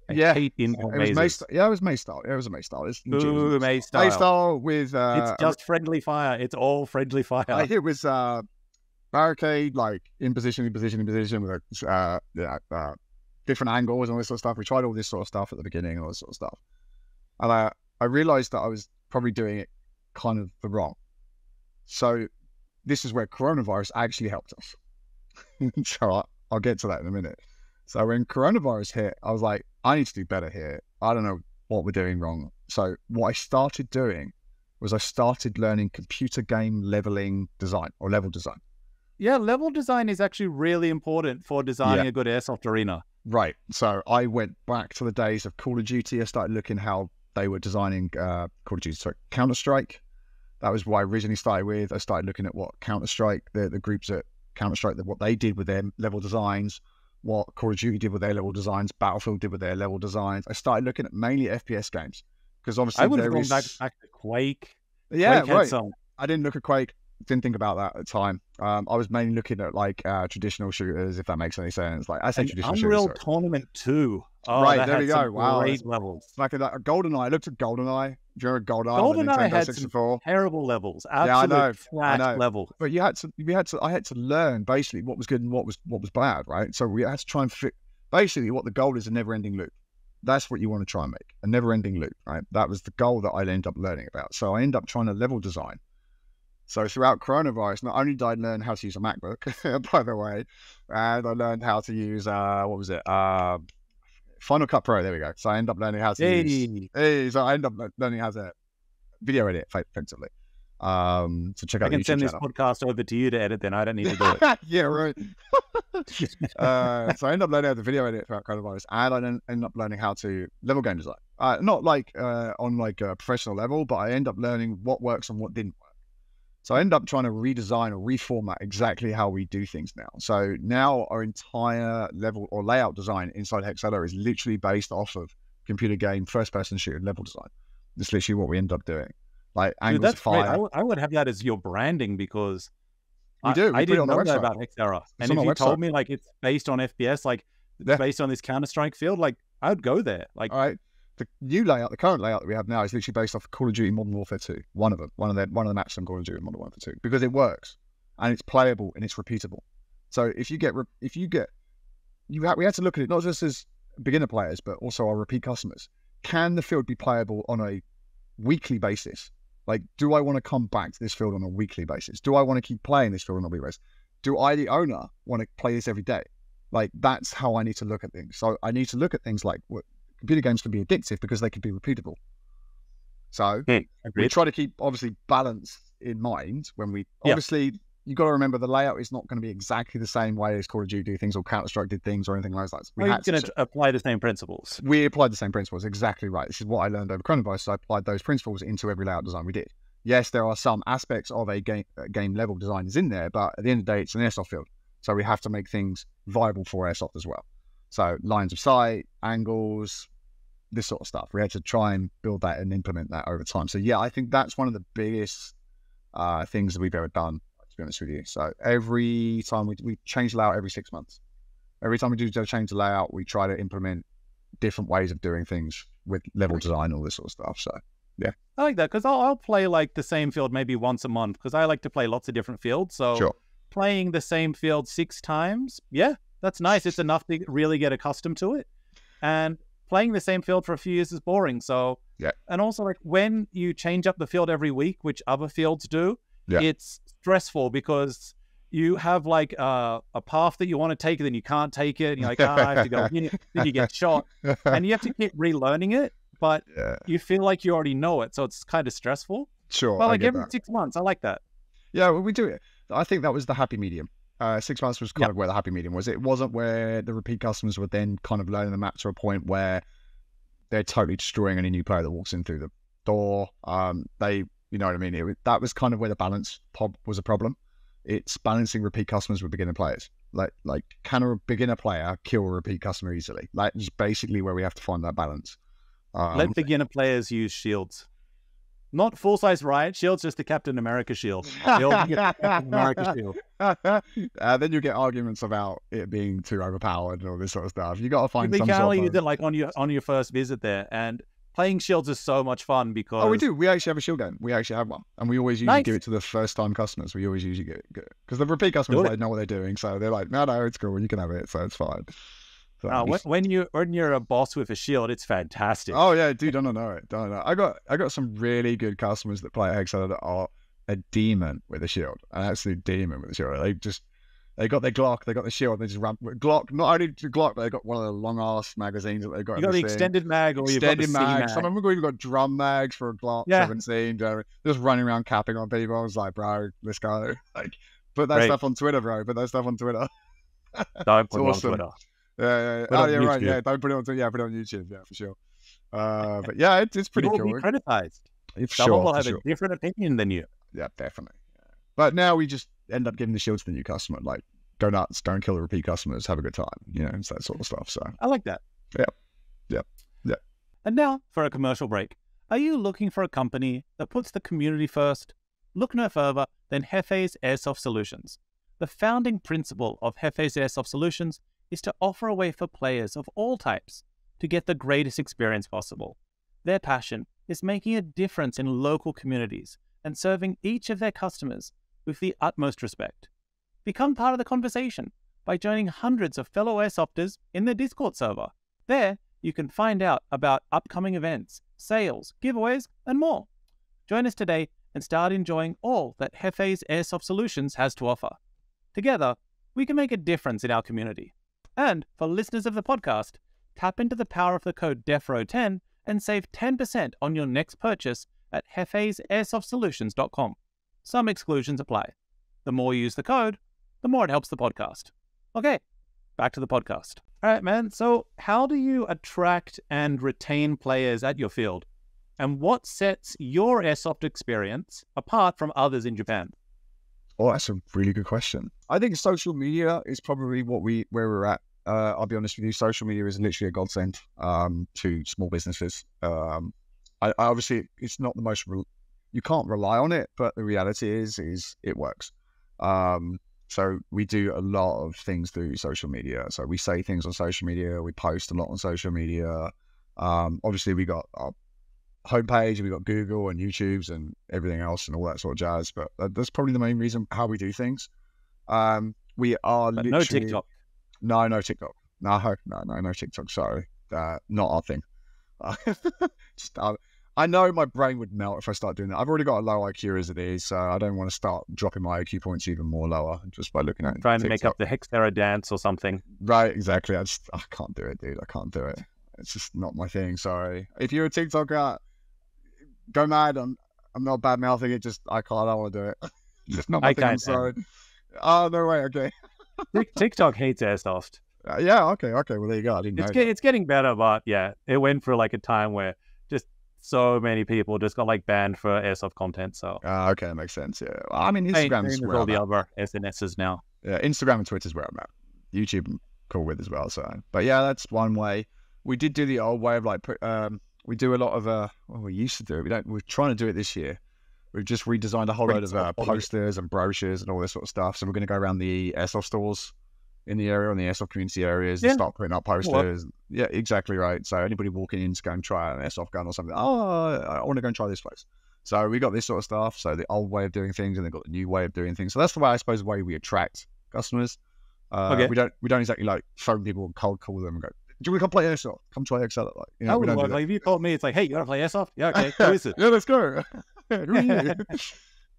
[SPEAKER 1] I hate indoor mazes.
[SPEAKER 2] It was maze style. It was a maze style.
[SPEAKER 1] Ooh, maze style.
[SPEAKER 2] Maze style with...
[SPEAKER 1] it's just friendly fire. It's all friendly fire.
[SPEAKER 2] It was barricade, like in position with different angles and all this sort of stuff. We tried all this sort of stuff at the beginning, all this sort of stuff. And I realized that I was probably doing it kind of the wrong. So this is where coronavirus actually helped us. So I'll get to that in a minute. So when coronavirus hit, I was like, I need to do better here. I don't know what we're doing wrong. So what I started doing was I started learning computer game leveling design or level design.
[SPEAKER 1] Yeah, level design is actually really important for designing a good airsoft arena.
[SPEAKER 2] Right. So I went back to the days of Call of Duty. I started looking how they were designing Call of Duty, sorry, Counter-Strike. That was what I originally started with. I started looking at what Counter-Strike, the groups at Counter-Strike, what they did with their level designs, what Call of Duty did with their level designs, Battlefield did with their level designs. I started looking at mainly FPS games because obviously
[SPEAKER 1] I would have gone back to Quake.
[SPEAKER 2] Yeah,
[SPEAKER 1] Quake
[SPEAKER 2] right.
[SPEAKER 1] Some.
[SPEAKER 2] I didn't look at Quake. Didn't think about that at the time. I was mainly looking at like traditional shooters, if that makes any sense. Like I say, traditional
[SPEAKER 1] Unreal
[SPEAKER 2] shooters.
[SPEAKER 1] Tournament 2. Oh,
[SPEAKER 2] right, there we go. Wow,
[SPEAKER 1] great levels.
[SPEAKER 2] Like that GoldenEye. I looked at GoldenEye. Do you remember GoldenEye?
[SPEAKER 1] GoldenEye had some terrible levels. Absolute flat levels.
[SPEAKER 2] But I had to learn basically what was good and what was bad, right? So we had to try and fit. Basically, what the goal is a never-ending loop. That's what you want to try and make, a never-ending loop, right? That was the goal that I ended up learning about. So I ended up trying to level design. So throughout coronavirus, not only did I learn how to use a MacBook, by the way, and I learned how to use, Final Cut Pro, there we go. So I ended up learning how to so I ended up learning how to video edit effectively. So check out the YouTube channel. I can
[SPEAKER 1] send this podcast over to you to edit, then I don't need to do it.
[SPEAKER 2] Yeah, right. So I ended up learning how to video edit throughout coronavirus, and I then ended up learning how to level game design. Not like on like a professional level, but I ended up learning what works and what didn't work. So I ended up trying to redesign or reformat exactly how we do things now. So now our entire level or layout design inside Hexera is literally based off of computer game first-person shooter level design. That's literally what we end up doing. Like angles of fire.
[SPEAKER 1] I would have that as your branding because
[SPEAKER 2] I
[SPEAKER 1] didn't know that about Hexera. And if you told me like it's based on FPS, like it's based on this Counter-Strike field, like I would go there. Like,
[SPEAKER 2] all right. The new layout, the current layout that we have now is literally based off Call of Duty Modern Warfare 2. One of the matches on Call of Duty Modern Warfare 2 because it works and it's playable and it's repeatable. So we had to look at it not just as beginner players but also our repeat customers. Can the field be playable on a weekly basis? Like, do I want to come back to this field on a weekly basis? Do I want to keep playing this field on a weekly basis? Do I, the owner, want to play this every day? Like, that's how I need to look at things. So I need to look at things like what computer games can be addictive because they can be repeatable. So we try to keep obviously balance in mind when we obviously you got to remember the layout is not going to be exactly the same way as Call of Duty things or Counter-Strike did things or anything like that.
[SPEAKER 1] We're going to apply the same principles.
[SPEAKER 2] We applied the same principles. Exactly right. This is what I learned over Chronovice. So I applied those principles into every layout design we did. Yes, there are some aspects of a game level design is in there, but at the end of the day, it's an airsoft field. So we have to make things viable for airsoft as well. So lines of sight, angles, this sort of stuff. We had to try and build that and implement that over time. So yeah, I think that's one of the biggest things that we've ever done, to be honest with you. So every time we change the layout every 6 months. Every time we do change the layout, we try to implement different ways of doing things with level design, all this sort of stuff. So yeah.
[SPEAKER 1] I like that because I'll play like the same field maybe once a month because I like to play lots of different fields. So
[SPEAKER 2] sure.
[SPEAKER 1] Playing the same field 6 times, yeah, that's nice. It's enough to really get accustomed to it. And playing the same field for a few years is boring. So
[SPEAKER 2] yeah.
[SPEAKER 1] And also like when you change up the field every week, which other fields do,
[SPEAKER 2] yeah.
[SPEAKER 1] It's stressful because you have like a path that you want to take, and then you can't take it. And you're like, I have to go. Then you get shot, and you have to keep relearning it. But you feel like you already know it, so it's kind of stressful.
[SPEAKER 2] Sure.
[SPEAKER 1] But like every 6 months, I like that.
[SPEAKER 2] Yeah, well, we do it. I think that was the happy medium. 6 months was kind of where the happy medium was. It wasn't where the repeat customers were then kind of learning the map to a point where they're totally destroying any new player that walks in through the door. You know what I mean? That was kind of where the balance was a problem. It's balancing repeat customers with beginner players. Like can a beginner player kill a repeat customer easily? Like, it's basically where we have to find that balance.
[SPEAKER 1] Let beginner players use shields. Not full-size riot shields, just the Captain America shield. Captain America shield.
[SPEAKER 2] Then you get arguments about it being too overpowered and all this sort of stuff. You got to find some
[SPEAKER 1] sort of... You can only use it like on your first visit there, and playing shields is so much fun because...
[SPEAKER 2] Oh, we do. We actually have a shield game. We actually have one. And we always usually give it to the first-time customers. We always usually get it. Because the repeat customers know what they're doing. So they're like, no, it's cool. You can have it. So it's fine. So
[SPEAKER 1] when you're a boss with a shield, it's fantastic.
[SPEAKER 2] Oh, yeah, dude. Don't know it. I got some really good customers that play at Hexera that are a demon with a shield. An absolute demon with a shield. They got their Glock, they got the shield, they just run with Glock. Not only Glock, but they got one of the long ass magazines that they got.
[SPEAKER 1] You got the extended mag, or
[SPEAKER 2] extended
[SPEAKER 1] you've got the
[SPEAKER 2] mag.
[SPEAKER 1] mag.
[SPEAKER 2] Some of them even got drum mags for a Glock 17. Just running around capping on people. I was like, bro, let's go. Like, put that stuff on Twitter, bro. Put that stuff on Twitter.
[SPEAKER 1] Don't put it on Twitter.
[SPEAKER 2] Yeah. Oh, yeah, right. Yeah, don't put it on Twitter. Yeah, put it on YouTube. Yeah, for sure. But yeah, it's pretty cool.
[SPEAKER 1] You'll be criticized.
[SPEAKER 2] Someone
[SPEAKER 1] will have a different opinion than you.
[SPEAKER 2] Yeah, definitely. Yeah. But now we just end up giving the shield to the new customer. Like, go nuts, don't kill the repeat customers, have a good time. It's that sort of stuff. So
[SPEAKER 1] I like that.
[SPEAKER 2] Yeah.
[SPEAKER 1] And now for a commercial break. Are you looking for a company that puts the community first? Look no further than Hefe's Airsoft Solutions. The founding principle of Hefe's Airsoft Solutions is to offer a way for players of all types to get the greatest experience possible. Their passion is making a difference in local communities and serving each of their customers with the utmost respect. Become part of the conversation by joining hundreds of fellow airsofters in the Discord server. There, you can find out about upcoming events, sales, giveaways, and more. Join us today and start enjoying all that Hefe's Airsoft Solutions has to offer. Together, we can make a difference in our community. And for listeners of the podcast, tap into the power of the code Defrowe10 and save 10% on your next purchase at hefesairsoft.solutions.com. Some exclusions apply. The more you use the code, the more it helps the podcast. Okay, back to the podcast. All right, man. So how do you attract and retain players at your field? And what sets your airsoft experience apart from others in Japan?
[SPEAKER 2] Oh, that's a really good question. I think social media is probably where we're at. I'll be honest with you, social media is literally a godsend to small businesses. Obviously, it's not the most... you can't rely on it, but the reality is it works. So we do a lot of things through social media. So we say things on social media. We post a lot on social media. Obviously, we got our homepage, we got Google and YouTube's and everything else and all that sort of jazz. But that's probably the main reason how we do things. We are literally...
[SPEAKER 1] No TikTok.
[SPEAKER 2] No TikTok. No TikTok. Sorry. Not our thing. I know my brain would melt if I start doing that. I've already got a low IQ as it is, so I don't want to start dropping my IQ points even more lower just by looking at it.
[SPEAKER 1] Trying to make up the Hexera dance or something.
[SPEAKER 2] Right, exactly. I can't do it, dude. I can't do it. It's just not my thing. Sorry. If you're a TikToker, go mad. I'm not bad mouthing it. Just I don't want to do it. Just not my thing. I'm sorry. Oh, no way. Okay.
[SPEAKER 1] TikTok hates airsoft.
[SPEAKER 2] Yeah. Okay. Well, there you go. I didn't know.
[SPEAKER 1] It's getting better, but yeah, it went through like a time where just so many people just got like banned for airsoft content. So
[SPEAKER 2] okay, that makes sense. Yeah. Well, I mean, Instagram's where
[SPEAKER 1] all
[SPEAKER 2] I'm
[SPEAKER 1] the
[SPEAKER 2] at.
[SPEAKER 1] other SNSs now.
[SPEAKER 2] Yeah, Instagram and Twitter's where I'm at. YouTube, I'm cool with as well. So, but yeah, that's one way. We did do the old way of like, we do a lot of well, we used to do it. We're trying to do it this year. We've just redesigned a whole load of posters and brochures and all this sort of stuff. So we're going to go around the airsoft stores in the area, on the airsoft community areas, and start putting up posters. Yeah, exactly right. So anybody walking in to go and try an airsoft gun or something, I want to go and try this place. So we got this sort of stuff. So the old way of doing things, and they've got the new way of doing things. So that's the way, I suppose, the way we attract customers. We don't exactly like phone people and cold call them and go, do we come play airsoft? Come try Hexera. Like, you know, we don't do that.
[SPEAKER 1] Like if you told me, it's like, hey, you want to play airsoft? Yeah, okay. Who is it?
[SPEAKER 2] Yeah, let's go. Who are you?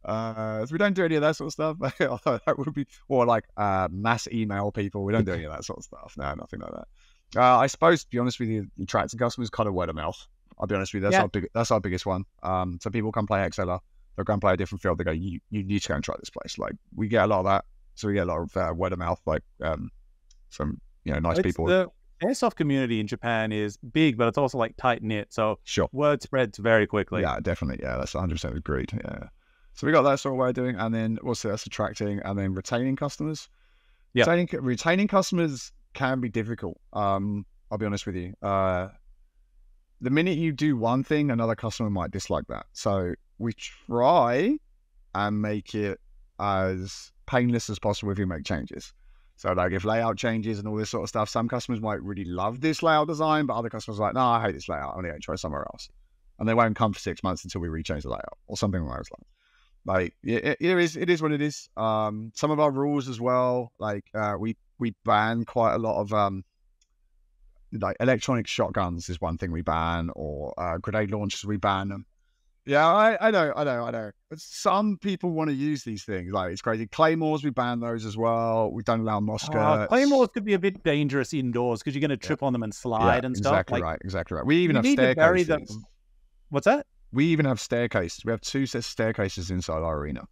[SPEAKER 2] So we don't do any of that sort of stuff. That would be, or like mass email people. We don't do any of that sort of stuff. No, nothing like that. I suppose, to be honest with you, attracting customers kind of word of mouth. I'll be honest with you, that's our biggest one. So people come play Hexera, they'll go and play a different field. They go, you need to go and try this place. Like we get a lot of that. So we get a lot of word of mouth, like from nice people.
[SPEAKER 1] The airsoft community in Japan is big, but it's also like tight knit. So word spreads very quickly.
[SPEAKER 2] Yeah, definitely. Yeah, that's 100% agreed. Yeah. So we got that sort of way of doing, and then also that's attracting and then retaining customers. Yeah, retaining customers can be difficult. I'll be honest with you. The minute you do one thing, another customer might dislike that. So we try and make it as painless as possible if you make changes. So like if layout changes and all this sort of stuff, some customers might really love this layout design, but other customers are like, no, I hate this layout. I'm going to try somewhere else. And they won't come for 6 months until we rechange the layout or something along those lines. Like it is what it is. Some of our rules as well, like we ban quite a lot of like electronic shotguns is one thing we ban, or grenade launchers, we ban them. Yeah, I know. But some people want to use these things. Like, it's crazy. Claymores, we ban those as well. We don't allow muskets.
[SPEAKER 1] Claymores could be a bit dangerous indoors because you're going to trip on them and slide and stuff.
[SPEAKER 2] Exactly right. We even have staircases.
[SPEAKER 1] What's that?
[SPEAKER 2] We even have staircases. We have 2 sets of staircases inside our arena.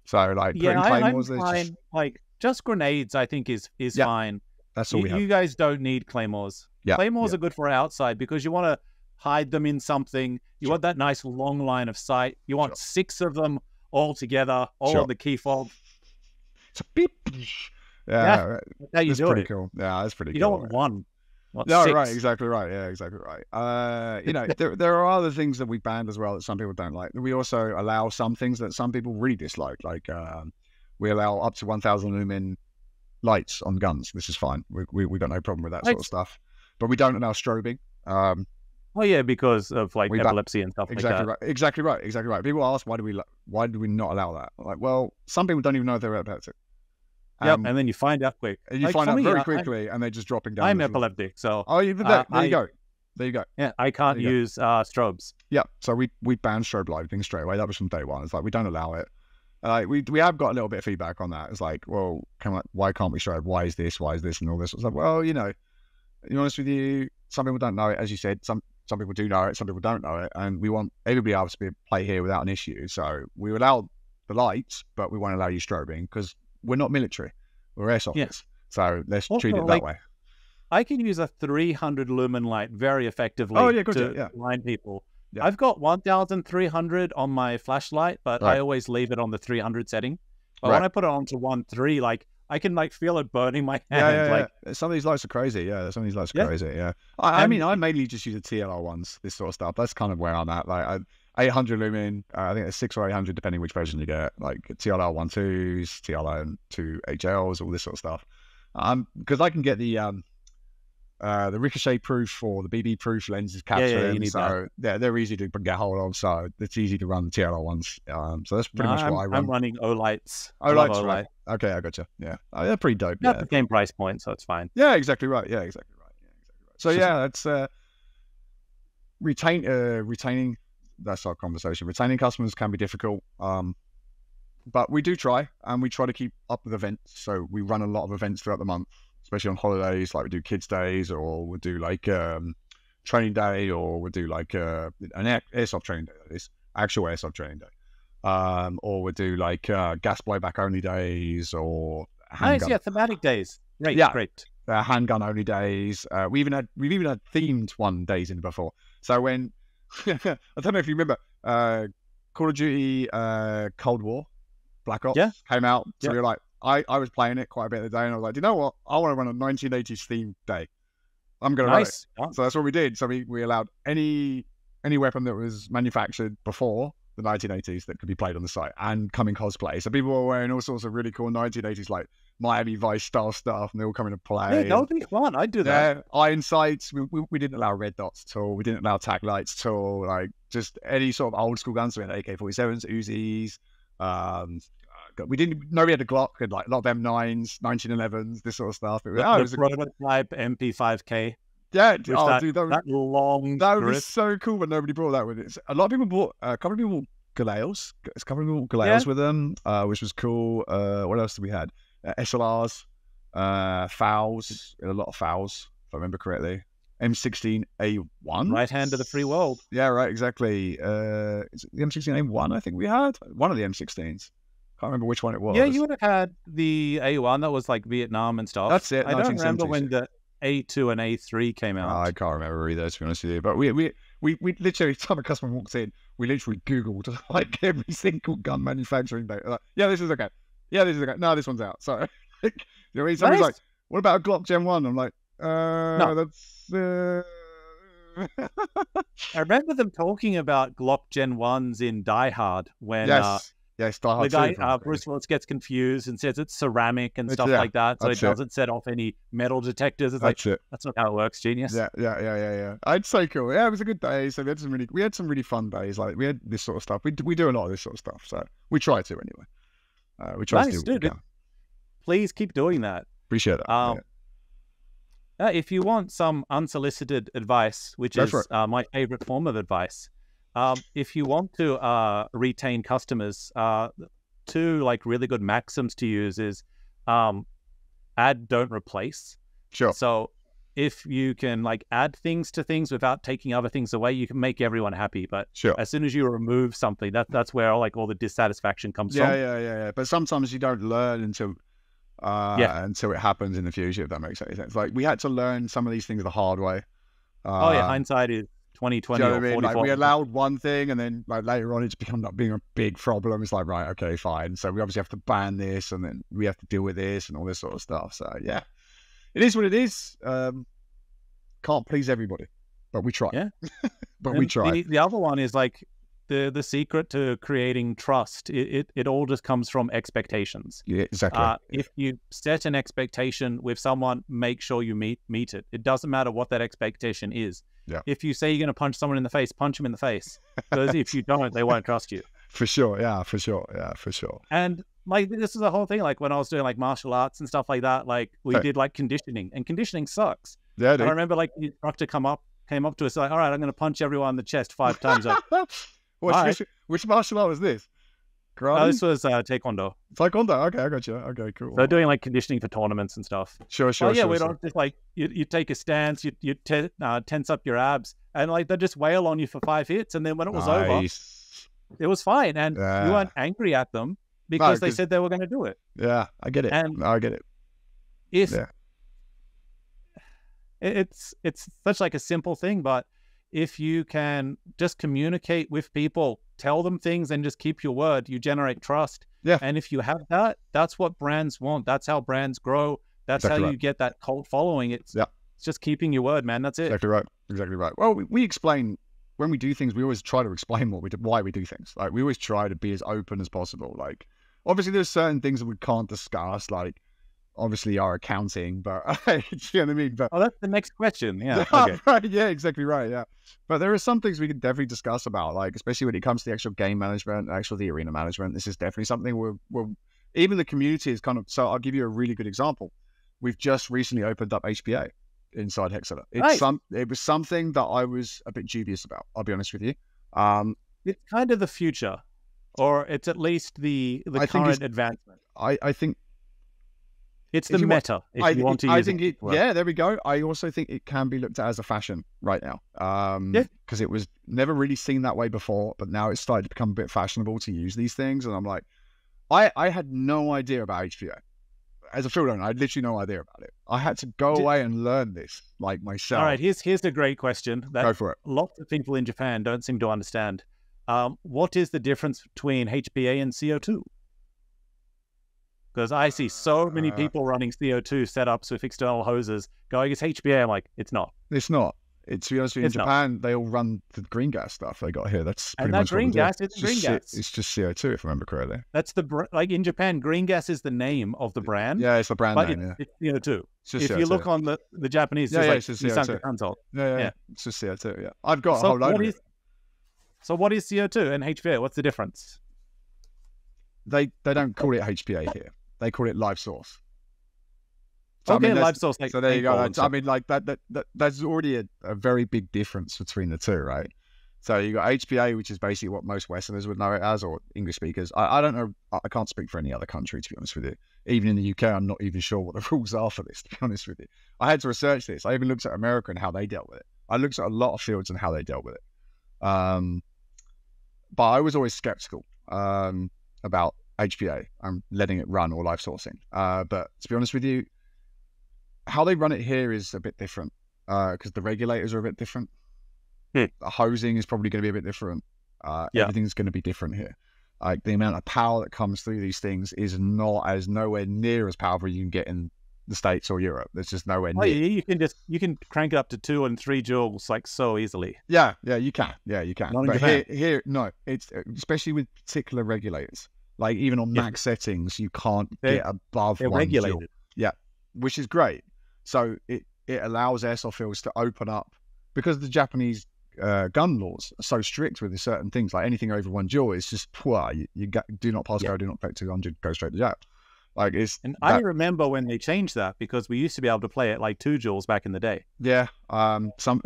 [SPEAKER 2] So, like, putting Claymores...
[SPEAKER 1] I'm fine. Just grenades, I think, is fine.
[SPEAKER 2] That's all we have.
[SPEAKER 1] You guys don't need Claymores. Claymores are good for outside because you want to hide them in something. You want that nice long line of sight. You want 6 of them all together, all on the key fob.
[SPEAKER 2] It's a beep. Yeah,
[SPEAKER 1] that's
[SPEAKER 2] pretty cool. Yeah, that's pretty cool.
[SPEAKER 1] You don't want one.
[SPEAKER 2] No, 6. Right, exactly right. Yeah, exactly right. There are other things that we banned as well that some people don't like. We also allow some things that some people really dislike. Like we allow up to 1,000 lumen lights on guns. This is fine. We got no problem with that sort of stuff. But we don't allow strobing.
[SPEAKER 1] Because of like epilepsy and stuff like that.
[SPEAKER 2] Exactly right. People ask why do we not allow that? Like, well, some people don't even know if they're epileptic.
[SPEAKER 1] And then you find out quick.
[SPEAKER 2] And you find out very quickly, and they're just dropping down.
[SPEAKER 1] I'm epileptic, so
[SPEAKER 2] there you go. There you go.
[SPEAKER 1] Yeah, I can't use strobes.
[SPEAKER 2] Yeah, so we banned strobe lighting straight away. That was from day one. It's like we don't allow it. We have got a little bit of feedback on that. It's like, well, why can't we strobe? Why is this? And all this? It's like, well, to be honest with you, some people don't know it, as you said. Some people do know it, some people don't know it, and we want everybody else to be able to play here without an issue. So we allow the lights, but we won't allow you strobing because we're not military, we're airsofters. Yes. So let's treat it that way.
[SPEAKER 1] I can use a 300 lumen light very effectively to blind people. Yeah. I've got 1,300 on my flashlight, but I always leave it on the 300 setting. But when I put it onto 1.3, I can feel it burning my hand.
[SPEAKER 2] Yeah. Some of these lights are crazy. Yeah, some of these lights are crazy. Yeah. I mean, I mainly just use the TLR ones, this sort of stuff. That's kind of where I'm at. 800 lumen, I think it's 600 or 800, depending which version you get. Like TLR 1.2s, TLR 2 HLs, all this sort of stuff. Because I can get the ricochet proof or the BB proof lenses captured. So they're easy to get hold of. So it's easy to run the TLR ones. So that's pretty much what I run.
[SPEAKER 1] I'm running O-lights.
[SPEAKER 2] O-lights, right. Okay, I gotcha. Yeah. They're pretty dope.
[SPEAKER 1] Not the same price point, so it's fine.
[SPEAKER 2] Yeah, exactly right. So that's retaining. That's our conversation. Retaining customers can be difficult. But we do try, and we try to keep up with events. So we run a lot of events throughout the month, especially on holidays, like we do kids days, or we'll do training day, or we'll do an airsoft training day, that is actual airsoft training day. or we'll do like gas blowback only days or
[SPEAKER 1] nice, yeah, thematic days. Great,
[SPEAKER 2] Yeah.
[SPEAKER 1] great.
[SPEAKER 2] Handgun only days. We've even had themed one days in before. So when I don't know if you remember Call of Duty Cold War Black Ops came out. So we were like, I was playing it quite a bit of the day, and I was like, do you know what? I want to run a 1980s themed day. I'm gonna run it.
[SPEAKER 1] Yeah.
[SPEAKER 2] So that's what we did. So we allowed any weapon that was manufactured before the 1980s that could be played on the site and come in cosplay. So people were wearing all sorts of really cool 1980s like Miami Vice style stuff, and they all come into play.
[SPEAKER 1] Yeah, that would be fun. I'd do that.
[SPEAKER 2] Yeah, iron sights. We didn't allow red dots at all. We didn't allow tac lights at all. Like just any sort of old school guns. So we had AK-47s, Uzis. We didn't know we had a Glock. We had like a lot of M9s, 1911s, this sort of stuff. It was,
[SPEAKER 1] the prototype MP5K.
[SPEAKER 2] Yeah,
[SPEAKER 1] dude, that long.
[SPEAKER 2] That was so cool, but nobody brought that with it. A lot of people bought. A couple of people bought Galeos. A couple of people bought Galeos with them, which was cool. What else did we had? SLRs, fouls. A lot of fouls, if I remember correctly. M16A1.
[SPEAKER 1] Right hand of the free world.
[SPEAKER 2] Yeah, right, exactly. Is it the M16A1? I think we had one of the M16s. Can't remember which one it was.
[SPEAKER 1] Yeah, you would have had the A1 that was like Vietnam and stuff.
[SPEAKER 2] That's it.
[SPEAKER 1] I don't remember when the A2 and A3 came out.
[SPEAKER 2] I can't remember either, to be honest with you. But we literally, every time a customer walks in, we literally Googled like every single gun manufacturing date. Like, yeah, this is okay. Yeah, this is okay. No, this one's out. So, you know, somebody's
[SPEAKER 1] nice.
[SPEAKER 2] like, what about a Glock Gen 1? I'm like, no, that's...
[SPEAKER 1] I remember them talking about Glock Gen 1s in Die Hard when
[SPEAKER 2] yes, Die Hard
[SPEAKER 1] the guy, Bruce Willis, gets confused and says it's ceramic and stuff like that, so it doesn't set off any metal detectors. It's that's not how it works, genius.
[SPEAKER 2] Yeah. It's so cool. Yeah, it was a good day. So we had some really fun days. Like we had this sort of stuff. We do a lot of this sort of stuff. So we try to anyway. We try to do what we can.
[SPEAKER 1] Please keep doing that.
[SPEAKER 2] Appreciate that.
[SPEAKER 1] If you want some unsolicited advice, which is my favorite form of advice, if you want to retain customers, two like really good maxims to use is add, don't replace.
[SPEAKER 2] Sure.
[SPEAKER 1] So if you can like add things to things without taking other things away, you can make everyone happy. But as soon as you remove something, that's where like all the dissatisfaction comes from.
[SPEAKER 2] Yeah. But sometimes you don't learn until it happens in the future, if that makes any sense. Like we had to learn some of these things the hard way.
[SPEAKER 1] Hindsight is 20/20
[SPEAKER 2] you know
[SPEAKER 1] or 44.
[SPEAKER 2] Like we allowed one thing, and then like later on, it's become up being a big problem. It's like, right, okay, fine. So we obviously have to ban this, and then we have to deal with this and all this sort of stuff. So yeah, it is what it is. Can't please everybody, but we try.
[SPEAKER 1] Yeah,
[SPEAKER 2] but we try.
[SPEAKER 1] The other one is like the secret to creating trust. It all just comes from expectations.
[SPEAKER 2] Yeah, exactly.
[SPEAKER 1] If you set an expectation with someone, make sure you meet it. It doesn't matter what that expectation is.
[SPEAKER 2] Yeah.
[SPEAKER 1] If you say you're going to punch someone in the face, punch them in the face. Because if you don't, they won't trust you.
[SPEAKER 2] For sure. Yeah, for sure.
[SPEAKER 1] And like this is the whole thing. Like when I was doing like martial arts and stuff like that, like we did like conditioning, and conditioning sucks.
[SPEAKER 2] Yeah,
[SPEAKER 1] and I remember like the instructor came up to us like, all right, I'm going to punch everyone in the chest 5 times up.
[SPEAKER 2] Which martial art was this?
[SPEAKER 1] Karate? This was Taekwondo.
[SPEAKER 2] Taekwondo. Okay, I got you. Okay, cool.
[SPEAKER 1] So doing like conditioning for tournaments and stuff.
[SPEAKER 2] Sure.
[SPEAKER 1] We don't just like you take a stance, you tense up your abs, and like they just wail on you for 5 hits, and then when it was over, it was fine, and you weren't angry at them because they said they were going to do it.
[SPEAKER 2] Yeah, I get it.
[SPEAKER 1] And
[SPEAKER 2] I get it.
[SPEAKER 1] It's such like a simple thing, but if you can just communicate with people, tell them things, and just keep your word, you generate trust.
[SPEAKER 2] Yeah.
[SPEAKER 1] And if you have that, that's what brands want. That's how brands grow. That's how you get that cult following. It's just keeping your word, man. That's it.
[SPEAKER 2] Exactly right. Well, we explain when we do things. We always try to explain why we do things. Like we always try to be as open as possible. Like obviously there's certain things that we can't discuss, like obviously our accounting, but you know what I mean? But
[SPEAKER 1] that's the next question. Yeah.
[SPEAKER 2] Okay. Right. Yeah, exactly right. Yeah. But there are some things we can definitely discuss about, like, especially when it comes to the actual game management, the arena management. This is definitely something we're even the community is kind of, so I'll give you a really good example. We've just recently opened up HPA inside Hexera. It was something that I was a bit dubious about, I'll be honest with you.
[SPEAKER 1] It's kind of the future, or it's at least the current advancement.
[SPEAKER 2] I think
[SPEAKER 1] It's the meta, if you want to use it.
[SPEAKER 2] Yeah, there we go. I also think it can be looked at as a fashion right now. Because it was never really seen that way before, but now it's started to become a bit fashionable to use these things. And I'm like, I had no idea about HPA. As a field owner, I had literally no idea about it. I had to go away and learn this, like myself.
[SPEAKER 1] All right, here's a great question that
[SPEAKER 2] go for it.
[SPEAKER 1] Lots of people in Japan don't seem to understand. What is the difference between HPA and CO2? Because I see so many people running CO2 setups with external hoses going, it's HPA. I'm like, it's not.
[SPEAKER 2] It's not. It's, to be honest with you, in Japan, they all run the green gas stuff they got here. That's pretty much
[SPEAKER 1] green gas is green gas.
[SPEAKER 2] It's just CO2, if I remember correctly.
[SPEAKER 1] That's like in Japan, green gas is the name of the brand.
[SPEAKER 2] Yeah, it's the brand name.
[SPEAKER 1] It's CO2. If
[SPEAKER 2] CO2.
[SPEAKER 1] You look on the Japanese, it's just CO2.
[SPEAKER 2] Yeah, it's just CO2. Yeah, I've got a whole load of it.
[SPEAKER 1] So what is CO2 and HPA? What's the difference?
[SPEAKER 2] They don't call it HPA here. They call it live source.
[SPEAKER 1] So, live source. Like,
[SPEAKER 2] so there you go. I mean, like that's already a very big difference between the two, right? So you got HPA, which is basically what most Westerners would know it as, or English speakers. I don't know. I can't speak for any other country, to be honest with you. Even in the UK, I'm not even sure what the rules are for this, to be honest with you. I had to research this. I even looked at America and how they dealt with it. I looked at a lot of fields and how they dealt with it. But I was always skeptical about HPA and letting it run or live sourcing. But to be honest with you, how they run it here is a bit different because the regulators are a bit different. The hosing is probably going to be a bit different. Everything's going to be different here. Like the amount of power that comes through these things is nowhere near as powerful you can get in the States or Europe. There's just nowhere near.
[SPEAKER 1] You can crank it up to 2 and 3 joules like so easily.
[SPEAKER 2] Yeah, you can.
[SPEAKER 1] Not
[SPEAKER 2] but here, no. It's especially with particular regulators. Like even on max settings, you can't get above 1
[SPEAKER 1] regulated.
[SPEAKER 2] joule. Yeah, which is great. So it allows airsoft fields to open up because the Japanese gun laws are so strict with certain things. Like anything over 1 joule is just you do not pass go, do not affect 200, go straight to jab. Like
[SPEAKER 1] I remember when they changed that because we used to be able to play at like 2 joules back in the day.
[SPEAKER 2] Yeah, a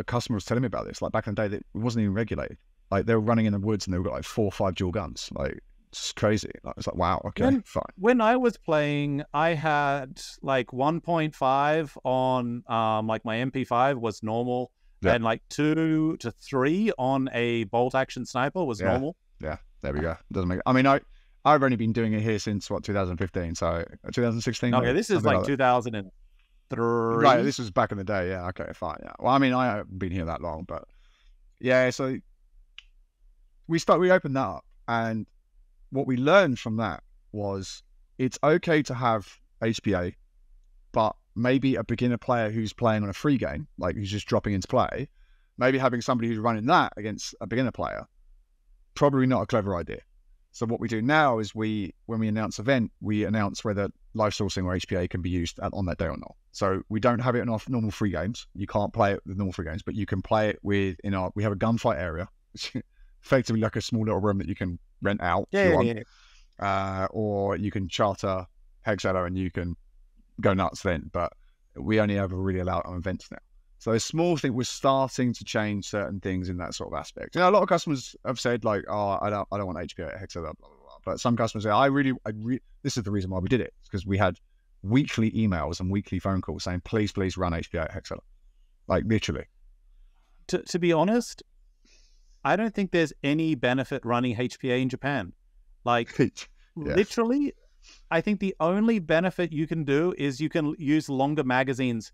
[SPEAKER 2] customer was telling me about this. Like back in the day, that it wasn't even regulated. Like they were running in the woods and they got like 4 or 5 joule guns. Like it's crazy. Like, it's like wow, okay, fine.
[SPEAKER 1] When I was playing, I had like 1.5 on like my MP5 was normal, and like 2 to 3 on a bolt action sniper was normal.
[SPEAKER 2] Yeah, there we go. Doesn't make. I mean, I've only been doing it here since 2015, so 2016.
[SPEAKER 1] Okay, this is like 2003.
[SPEAKER 2] Right, this was back in the day. Yeah, okay, fine. Yeah. Well, I mean, I haven't been here that long, but yeah. So we opened that up, and what we learned from that was it's okay to have HPA, but maybe a beginner player who's playing on a free game, like who's just dropping into play, maybe having somebody who's running that against a beginner player, probably not a clever idea. So what we do now is when we announce event, we announce whether live sourcing or HPA can be used on that day or not. So we don't have it in our normal free games. You can't play it with normal free games, but you can play it we have a gunfight area, effectively like a small little room that you can rent out or you can charter Hexera and you can go nuts then, but we only ever really allow it on events now. So a small thing, we're starting to change certain things in that sort of aspect. You know, a lot of customers have said like, oh, I don't want HPA at Hexera, blah, blah, blah. But some customers say, this is the reason why we did it. It's because we had weekly emails and weekly phone calls saying, please run HPA at Hexera. Like literally.
[SPEAKER 1] To be honest, I don't think there's any benefit running HPA in Japan. Like literally, I think the only benefit you can do is you can use longer magazines.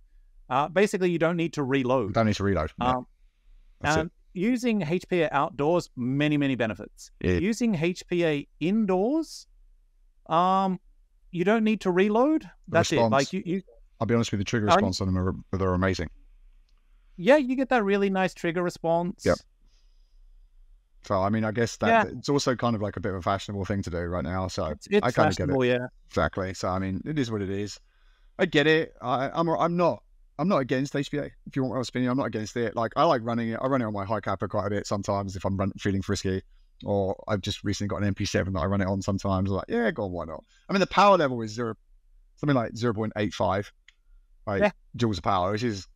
[SPEAKER 1] Basically, you don't need to reload. And using HPA outdoors, many benefits.
[SPEAKER 2] Yeah.
[SPEAKER 1] Using HPA indoors, you don't need to reload. That's it. Like
[SPEAKER 2] I'll be honest with you, the trigger response on them are amazing.
[SPEAKER 1] Yeah, you get that really nice trigger response.
[SPEAKER 2] Yep. So, I mean, I guess that it's also kind of like a bit of a fashionable thing to do right now. So
[SPEAKER 1] it's
[SPEAKER 2] I kind of get it.
[SPEAKER 1] Yeah.
[SPEAKER 2] Exactly. So, I mean, it is what it is. I get it. I'm not against HPA. If you want my opinion, I'm not against it. Like, I like running it. I run it on my high capper quite a bit sometimes if I'm feeling frisky. Or I've just recently got an MP7 that I run it on sometimes. I'm like, yeah, go on, why not? I mean, the power level is something like 0.85 joules of power, which is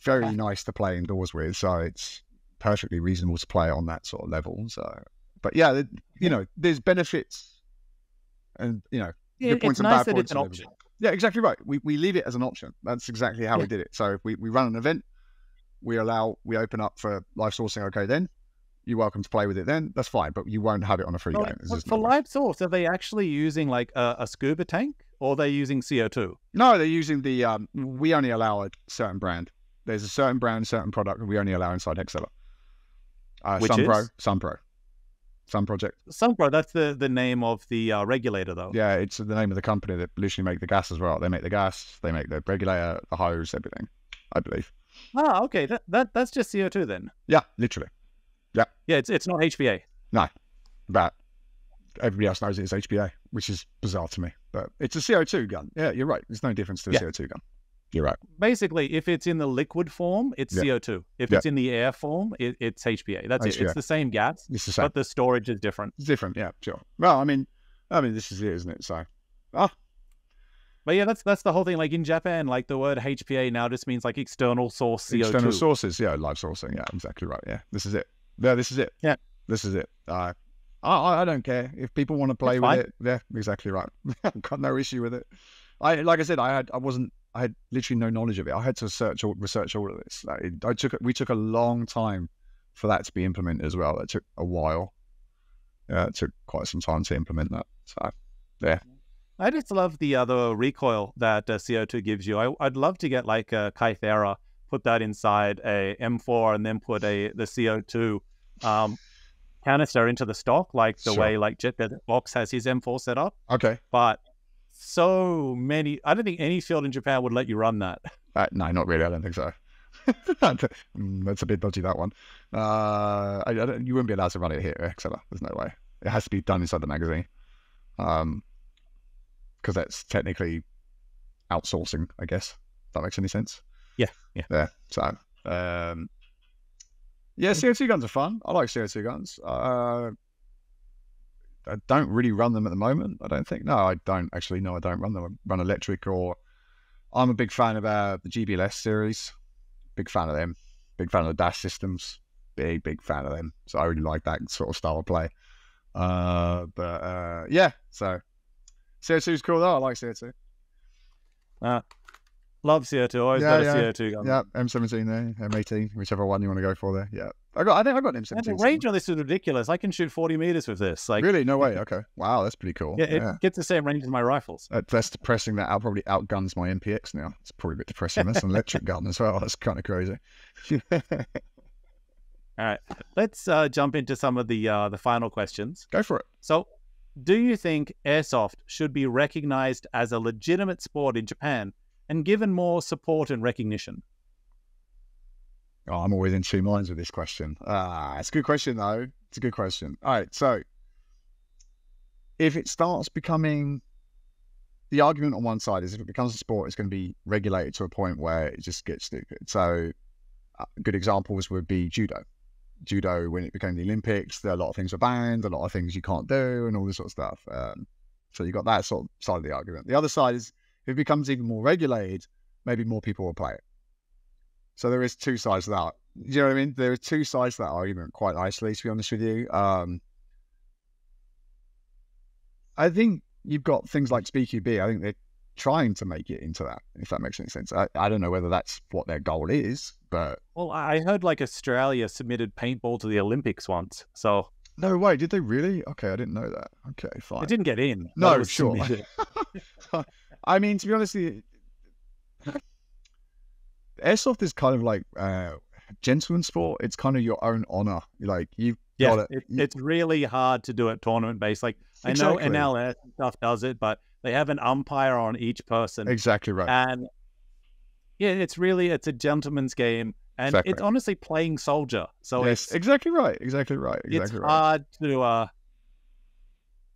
[SPEAKER 2] very nice to play indoors with. So it's perfectly reasonable to play on that sort of level. So, but yeah, you know, there's benefits and, you know, good points and bad points.
[SPEAKER 1] It's an option.
[SPEAKER 2] Yeah, exactly right. We leave it as an option. That's exactly how we did it. So if we run an event, we open up for live sourcing. Okay, then you're welcome to play with it. Then that's fine, but you won't have it on a free game.
[SPEAKER 1] For live source, are they actually using like a scuba tank, or are they using CO2?
[SPEAKER 2] No, they're using the. We only allow a certain brand. There's a certain brand, certain product that we only allow inside Hexera. Sunpro. Sun Project.
[SPEAKER 1] Sunpro, that's the name of the regulator, though.
[SPEAKER 2] Yeah, it's the name of the company that literally make the gas as well. They make the gas, they make the regulator, the hose, everything, I believe.
[SPEAKER 1] Ah, okay. That's just CO2 then.
[SPEAKER 2] Yeah, literally. Yeah.
[SPEAKER 1] Yeah, it's not HPA.
[SPEAKER 2] No, but everybody else knows it's HPA, which is bizarre to me. But it's a CO2 gun. Yeah, you're right. There's no difference to a CO2 gun. You're right.
[SPEAKER 1] Basically, if it's in the liquid form, it's CO2. If it's in the air form, it's HPA. That's it. It's the same gas, but the storage is different.
[SPEAKER 2] It's different, yeah, sure. Well, I mean, this is it, isn't it? So,
[SPEAKER 1] but yeah, that's the whole thing. Like in Japan, like the word HPA now just means like external source CO2.
[SPEAKER 2] External sources, yeah, live sourcing, yeah, exactly right. Yeah, this is it. Yeah, this is it.
[SPEAKER 1] Yeah,
[SPEAKER 2] this is it. I don't care if people want to play with it. Yeah, exactly right. I've got no issue with it. Like I said, I had literally no knowledge of it. I had to research all of this. We took a long time for that to be implemented as well. It took a while. It took quite some time to implement that. So, yeah.
[SPEAKER 1] I just love the recoil that CO2 gives you. I'd love to get like a Kythera, put that inside a M4, and then put the CO2 canister into the stock, like the way like Jetbox has his M4 set up.
[SPEAKER 2] Okay.
[SPEAKER 1] But so many, I don't think any field in Japan would let you run that.
[SPEAKER 2] No, not really. I don't think so. That's a bit dodgy, that one. You wouldn't be allowed to run it here, Hexera. There's no way. It has to be done inside the magazine. Because that's technically outsourcing, I guess. If that makes any sense.
[SPEAKER 1] Yeah.
[SPEAKER 2] So, CO2 guns are fun. I like CO2 guns. I don't really run them at the moment, I don't think. No, I don't actually. No, I don't run them. I run electric, or I'm a big fan of the GBLS series. Big fan of them. Big fan of the dash systems. Big fan of them. So I really like that sort of style of play. Yeah, so CO2 is cool though. I like CO2.
[SPEAKER 1] Love CO2. Always got a CO2 gun.
[SPEAKER 2] Yeah, M17 there, M18, whichever one you want to go for there. Yeah, I think I got an M17.
[SPEAKER 1] And the range on this is ridiculous. I can shoot 40 meters with this. Like,
[SPEAKER 2] really? No way. Okay. Wow, that's pretty cool.
[SPEAKER 1] Yeah, it gets the same range as my rifles.
[SPEAKER 2] That's depressing. That probably outguns my MPX now. It's probably a bit depressing. That's an electric gun as well. That's kind of crazy.
[SPEAKER 1] All right, let's jump into some of the final questions.
[SPEAKER 2] Go for it.
[SPEAKER 1] So, do you think airsoft should be recognized as a legitimate sport in Japan and given more support and recognition?
[SPEAKER 2] Oh, I'm always in two minds with this question. It's a good question, though. It's a good question. All right, so if it starts becoming... The argument on one side is if it becomes a sport, it's going to be regulated to a point where it just gets stupid. So good examples would be judo. Judo, when it became the Olympics, there are a lot of things were banned, a lot of things you can't do, and all this sort of stuff. So you got that sort of side of the argument. The other side is if it becomes even more regulated, maybe more people will play it. So there is two sides to that. Do you know what I mean? There are two sides to that argument, quite nicely, to be honest with you. I think you've got things like SpeakQB. I think they're trying to make it into that, if that makes any sense. I don't know whether that's what their goal is, but...
[SPEAKER 1] Well, I heard like Australia submitted paintball to the Olympics once, so...
[SPEAKER 2] No way, did they really? Okay, I didn't know that. Okay, fine.
[SPEAKER 1] It didn't get in.
[SPEAKER 2] No, sure. I mean, to be honest with you, airsoft is kind of like gentleman sport. It's kind of your own honor. Like, you've got it.
[SPEAKER 1] It's really hard to do it tournament-based. Like,
[SPEAKER 2] exactly.
[SPEAKER 1] I know NLS stuff does it, but they have an umpire on each person.
[SPEAKER 2] Exactly right.
[SPEAKER 1] And yeah, it's a gentleman's game. And it's honestly playing soldier. So
[SPEAKER 2] yes, exactly right. Exactly right.
[SPEAKER 1] It's hard to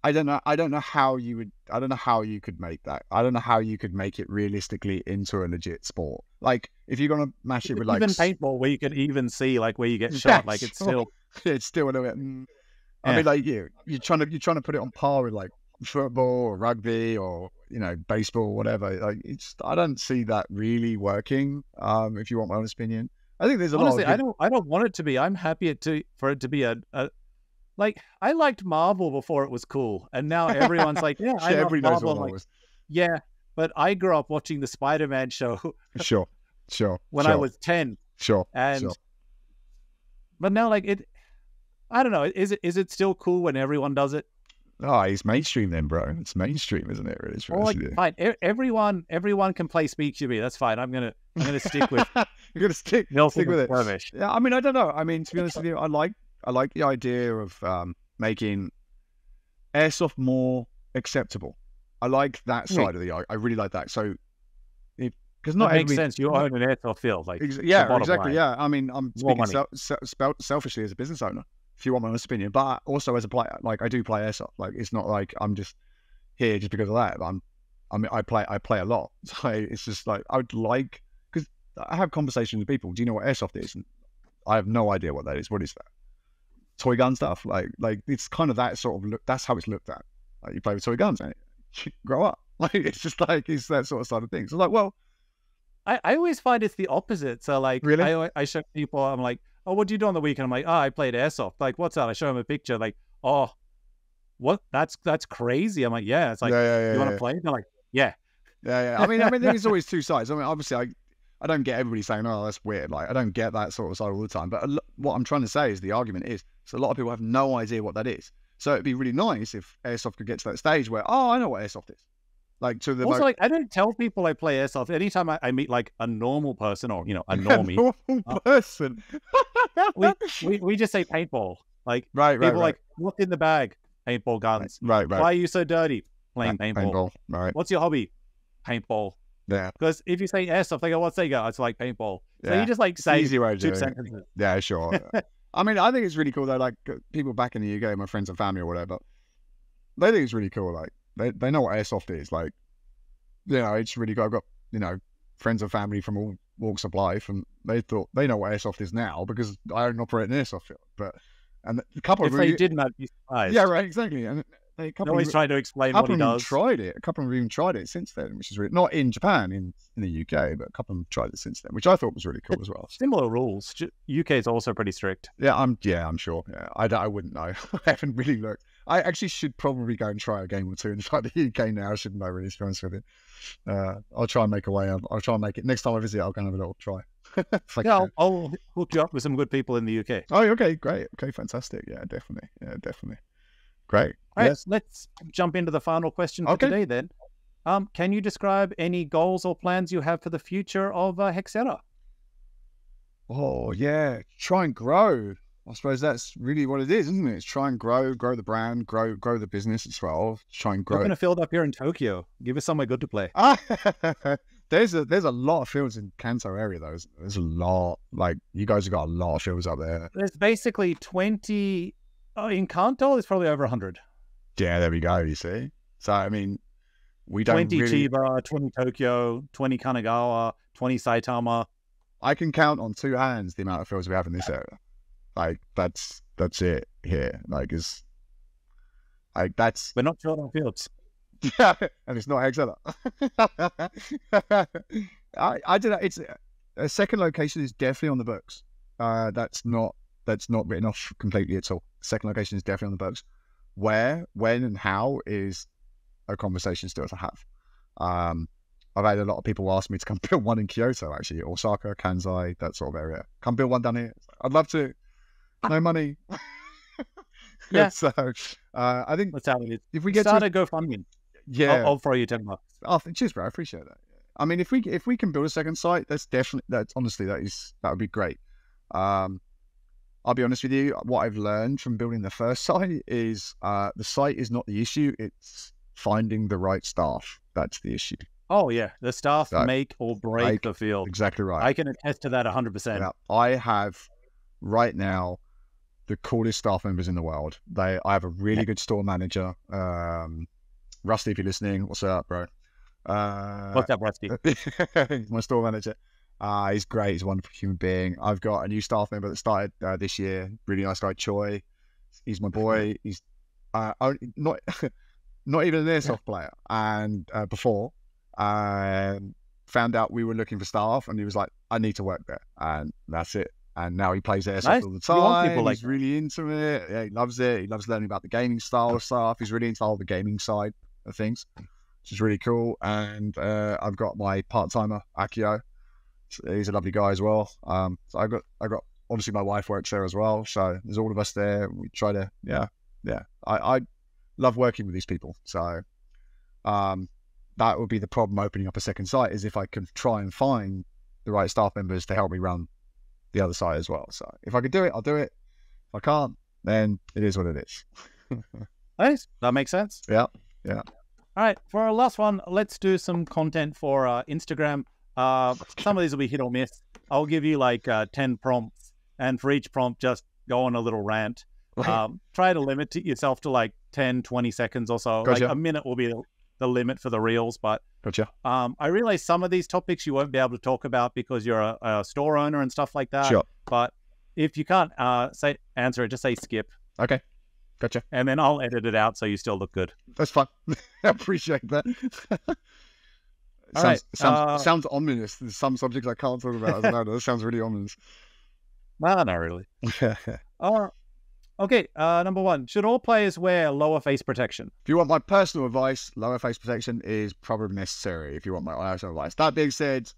[SPEAKER 2] I don't know how you could make that. I don't know how you could make it realistically into a legit sport. Like, if you're gonna mash it with like
[SPEAKER 1] even paintball, where you can even see like where you get shot. Like, it's still
[SPEAKER 2] a little bit. I mean, like you're trying to put it on par with like football or rugby or baseball or whatever. Like, I don't see that really working. If you want my honest opinion, I think there's a lot.
[SPEAKER 1] I don't want it to be. I'm happy for it to be a like, I liked Marvel before it was cool, and now everyone's like, yeah, I love Marvel. Like, yeah, but I grew up watching the Spider-Man show
[SPEAKER 2] Sure.
[SPEAKER 1] when I was 10.
[SPEAKER 2] Sure.
[SPEAKER 1] But now, like, I don't know. Is it still cool when everyone does it?
[SPEAKER 2] Oh, it's mainstream then, bro. It's mainstream, isn't it? Really,
[SPEAKER 1] Or like, fine. Everyone can play Speak to Me. That's fine. I'm gonna stick with.
[SPEAKER 2] You're gonna stick with it.
[SPEAKER 1] Skirmish.
[SPEAKER 2] Yeah, I mean, I don't know. I mean, to be honest with you, I like the idea of making airsoft more acceptable. I like that side of the argument. I really like that. So, because not
[SPEAKER 1] makes sense. You own an airsoft field, like
[SPEAKER 2] exactly.
[SPEAKER 1] Line.
[SPEAKER 2] Yeah, I mean, I'm speaking selfishly as a business owner, if you want my honest opinion, but also as a player. Like, I do play airsoft. Like, it's not like I'm just here just because of that. I play a lot. So it's just like I would like, because I have conversations with people. Do you know what airsoft is? And I have no idea what that is. What is that? Toy gun stuff? Like it's kind of that sort of look. That's how it's looked at. Like, you play with toy guns, and you grow up. Like, it's just like it's that sort of side of things. So like, well,
[SPEAKER 1] I always find it's the opposite. So like,
[SPEAKER 2] really?
[SPEAKER 1] I show people. I'm like, oh, what do you do on the weekend? I'm like, oh, I played airsoft. Like, what's that? I show them a picture. Like, oh, what? That's crazy. I'm like, yeah. It's like, you want to play? They're like, yeah.
[SPEAKER 2] I mean, I think it's always two sides. I mean, obviously, I don't get everybody saying, oh, that's weird. Like, I don't get that sort of side all the time. But what I'm trying to say is the argument is, so a lot of people have no idea what that is. So it'd be really nice if airsoft could get to that stage where, oh, I know what airsoft is. Like, to the
[SPEAKER 1] also, like, I don't tell people I play airsoft. Anytime I meet like a normal person or, a normie.
[SPEAKER 2] normal person.
[SPEAKER 1] we just say paintball. Like,
[SPEAKER 2] right.
[SPEAKER 1] Like, what's in the bag? Paintball guns.
[SPEAKER 2] Right.
[SPEAKER 1] Why are you so dirty? Playing paintball.
[SPEAKER 2] Right.
[SPEAKER 1] What's your hobby? Paintball.
[SPEAKER 2] Yeah.
[SPEAKER 1] Because if you say airsoft, they go, what's they go? It's like paintball. So
[SPEAKER 2] Yeah.
[SPEAKER 1] you just like say
[SPEAKER 2] easy way of
[SPEAKER 1] two
[SPEAKER 2] doing it.
[SPEAKER 1] sentences.
[SPEAKER 2] Yeah, sure. I mean, I think it's really cool though. Like, people back in the UK, my friends and family or whatever, they think it's really cool. Like, they know what airsoft is. Like, it's really cool. I've got, friends and family from all walks of life, and they thought they know what airsoft is now because I don't operate an airsoft field. And a couple
[SPEAKER 1] if
[SPEAKER 2] of
[SPEAKER 1] they didn't, I'd be surprised.
[SPEAKER 2] Yeah, right, exactly. And a couple
[SPEAKER 1] always trying to explain what he does.
[SPEAKER 2] Tried it. A couple of them even tried it since then, which is really not in Japan, in the UK, but a couple of them tried it since then, which I thought was really cool as well.
[SPEAKER 1] Similar rules. UK is also pretty strict.
[SPEAKER 2] Yeah, I'm sure. Yeah, I wouldn't know. I haven't really looked. I actually should probably go and try a game or two inside the UK now. I shouldn't know, really, to be honest with you. I'll try and make a way. I'll try and make it. Next time I visit, I'll go and have a little try.
[SPEAKER 1] I'll hook you up with some good people in the UK.
[SPEAKER 2] Oh, okay, great. Okay, fantastic. Yeah, definitely. Great.
[SPEAKER 1] All right, let's jump into the final question for today then. Can you describe any goals or plans you have for the future of Hexera?
[SPEAKER 2] Oh, yeah. Try and grow. I suppose that's really what it is, isn't it? It's try and grow the brand, grow the business as well. Try and grow.
[SPEAKER 1] We're going to field up here in Tokyo. Give us somewhere good to play.
[SPEAKER 2] There's a lot of fields in Kanto area, though. There's a lot. Like, you guys have got a lot of fields up there.
[SPEAKER 1] There's basically 20. In Kanto, there's probably over 100.
[SPEAKER 2] Yeah, there we go. You see. So I mean, we don't
[SPEAKER 1] 20
[SPEAKER 2] really...
[SPEAKER 1] Chiba, 20 Tokyo, 20 Kanagawa, 20 Saitama.
[SPEAKER 2] I can count on two hands the amount of fields we have in this area. Like, that's it here. Like, it's like that's.
[SPEAKER 1] We're not short on fields.
[SPEAKER 2] Yeah, and it's not Hexera. I don't know. It's a second location is definitely on the books. That's not written off completely at all. Second location is definitely on the books. Where, when, and how is a conversation still to have. I've had a lot of people ask me to come build one in Kyoto, actually, Osaka, Kansai, that sort of area. Come build one down here. I'd love to. No money.
[SPEAKER 1] Yeah.
[SPEAKER 2] So I think
[SPEAKER 1] that's how it is.
[SPEAKER 2] If we get
[SPEAKER 1] start a GoFundMe,
[SPEAKER 2] yeah,
[SPEAKER 1] I'll throw you $10.
[SPEAKER 2] Oh, cheers, bro. I appreciate that. I mean, if we can build a second site, honestly, that would be great. I'll be honest with you. What I've learned from building the first site is the site is not the issue. It's finding the right staff. That's the issue.
[SPEAKER 1] Oh yeah, the staff make or break the field.
[SPEAKER 2] Exactly right.
[SPEAKER 1] I can attest to that 100%.
[SPEAKER 2] Yeah, I have right now the coolest staff members in the world. I have a really good store manager. Rusty, if you're listening, what's up, bro?
[SPEAKER 1] What's up, Rusty?
[SPEAKER 2] He's my store manager. He's great. He's a wonderful human being. I've got a new staff member that started this year. Really nice guy, Choi. He's my boy. He's not even an airsoft player. And before, found out we were looking for staff, and he was like, "I need to work there," and that's it. And now he plays airsoft all the time. He's really into it. Yeah, he loves it. He loves learning about the gaming style of stuff. He's really into all the gaming side of things. which is really cool. And I've got my part-timer, Akio. So he's a lovely guy as well. So I got obviously my wife works there as well. So there's all of us there. We try to, I love working with these people. So that would be the problem opening up a second site, is if I can try and find the right staff members to help me run the other site as well. So if I could do it, I'll do it. If I can't, then it is what it is.
[SPEAKER 1] Nice. That makes sense.
[SPEAKER 2] Yeah.
[SPEAKER 1] All right. For our last one, let's do some content for Instagram. Some of these will be hit or miss. I'll give you like 10 prompts, and for each prompt, just go on a little rant. Try to limit yourself to like 10, 20 seconds or so.
[SPEAKER 2] Gotcha.
[SPEAKER 1] Like a minute will be the limit for the reels. But
[SPEAKER 2] Gotcha.
[SPEAKER 1] I realize some of these topics you won't be able to talk about because you're a store owner and stuff like that.
[SPEAKER 2] Sure.
[SPEAKER 1] But if you can't answer it, just say skip.
[SPEAKER 2] Okay. Gotcha.
[SPEAKER 1] And then I'll edit it out so you still look good.
[SPEAKER 2] That's fun. I appreciate that. Sounds ominous. There's some subjects I can't talk about. I don't know. That sounds really ominous.
[SPEAKER 1] Nah, not really. Okay, number one. Should all players wear lower face protection?
[SPEAKER 2] If you want my personal advice, lower face protection is probably necessary if you want my personal advice. That being said,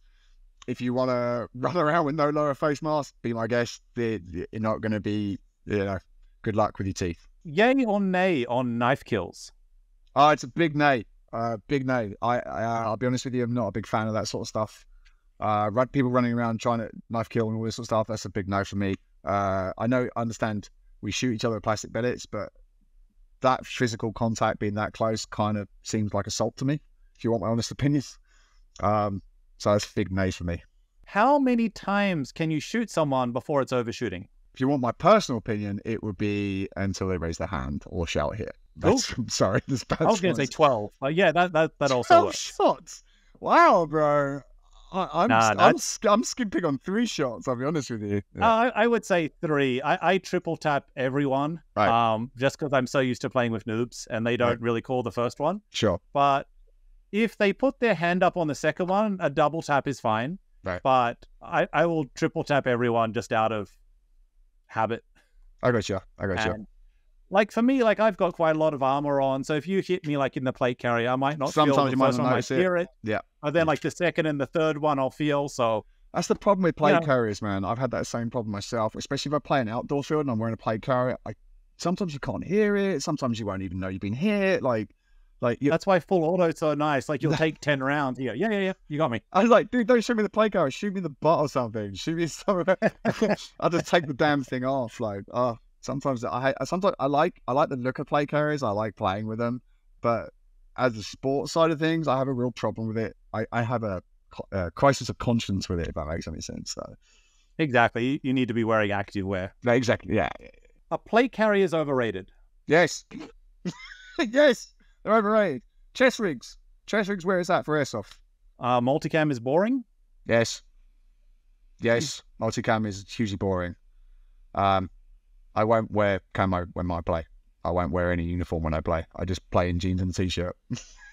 [SPEAKER 2] if you want to run around with no lower face mask, be my guest. You're not going to be, good luck with your teeth.
[SPEAKER 1] Yay or nay on knife kills?
[SPEAKER 2] Oh, it's a big nay. Big nay. I'll be honest with you, I'm not a big fan of that sort of stuff. People running around trying to knife kill and all this sort of stuff, that's a big no for me. I understand we shoot each other with plastic pellets, but that physical contact being that close kind of seems like assault to me, if you want my honest opinions. So that's a big nay for me.
[SPEAKER 1] How many times can you shoot someone before it's overshooting?
[SPEAKER 2] If you want my personal opinion, it would be until they raise their hand or shout hit. I'm sorry. I
[SPEAKER 1] was going to say 12. Yeah, that also
[SPEAKER 2] 12
[SPEAKER 1] works.
[SPEAKER 2] shots. Wow, bro. I'm skipping on 3 shots, I'll be honest with you. Yeah.
[SPEAKER 1] I would say 3. I triple tap everyone,
[SPEAKER 2] right.
[SPEAKER 1] Just because I'm so used to playing with noobs and they don't really call the first one.
[SPEAKER 2] Sure.
[SPEAKER 1] But if they put their hand up on the second one, a double tap is fine.
[SPEAKER 2] Right.
[SPEAKER 1] But I will triple tap everyone just out of habit.
[SPEAKER 2] I got you.
[SPEAKER 1] And, like for me, like I've got quite a lot of armor on, so if you hit me like in the plate carrier, I might not
[SPEAKER 2] Sometimes
[SPEAKER 1] feel the
[SPEAKER 2] you might
[SPEAKER 1] first
[SPEAKER 2] not
[SPEAKER 1] one, I
[SPEAKER 2] notice
[SPEAKER 1] hear it.
[SPEAKER 2] Yeah.
[SPEAKER 1] And then like the second and the third one I'll feel. So
[SPEAKER 2] that's the problem with plate carriers, man. I've had that same problem myself, especially if I play an outdoor field and I'm wearing a plate carrier. Sometimes you can't hear it. Sometimes you won't even know you've been hit. That's why full auto's so nice. Like you'll take 10 rounds. Yeah. You got me. I was like, dude, don't shoot me the plate carrier. Shoot me the butt or something. Shoot me something. I'll just take the damn thing off. Sometimes I like the look of plate carriers. I like playing with them, but as the sports side of things, I have a real problem with it. I have a crisis of conscience with it, if that makes any sense. So
[SPEAKER 1] exactly, you need to be wearing active wear.
[SPEAKER 2] Exactly, yeah.
[SPEAKER 1] Are plate carriers overrated?
[SPEAKER 2] Yes, yes, they're overrated. Chest rigs, where is that for airsoft?
[SPEAKER 1] Multicam is boring.
[SPEAKER 2] Yes, multicam is hugely boring. I won't wear camo when I play. I won't wear any uniform when I play. I just play in jeans and a t-shirt.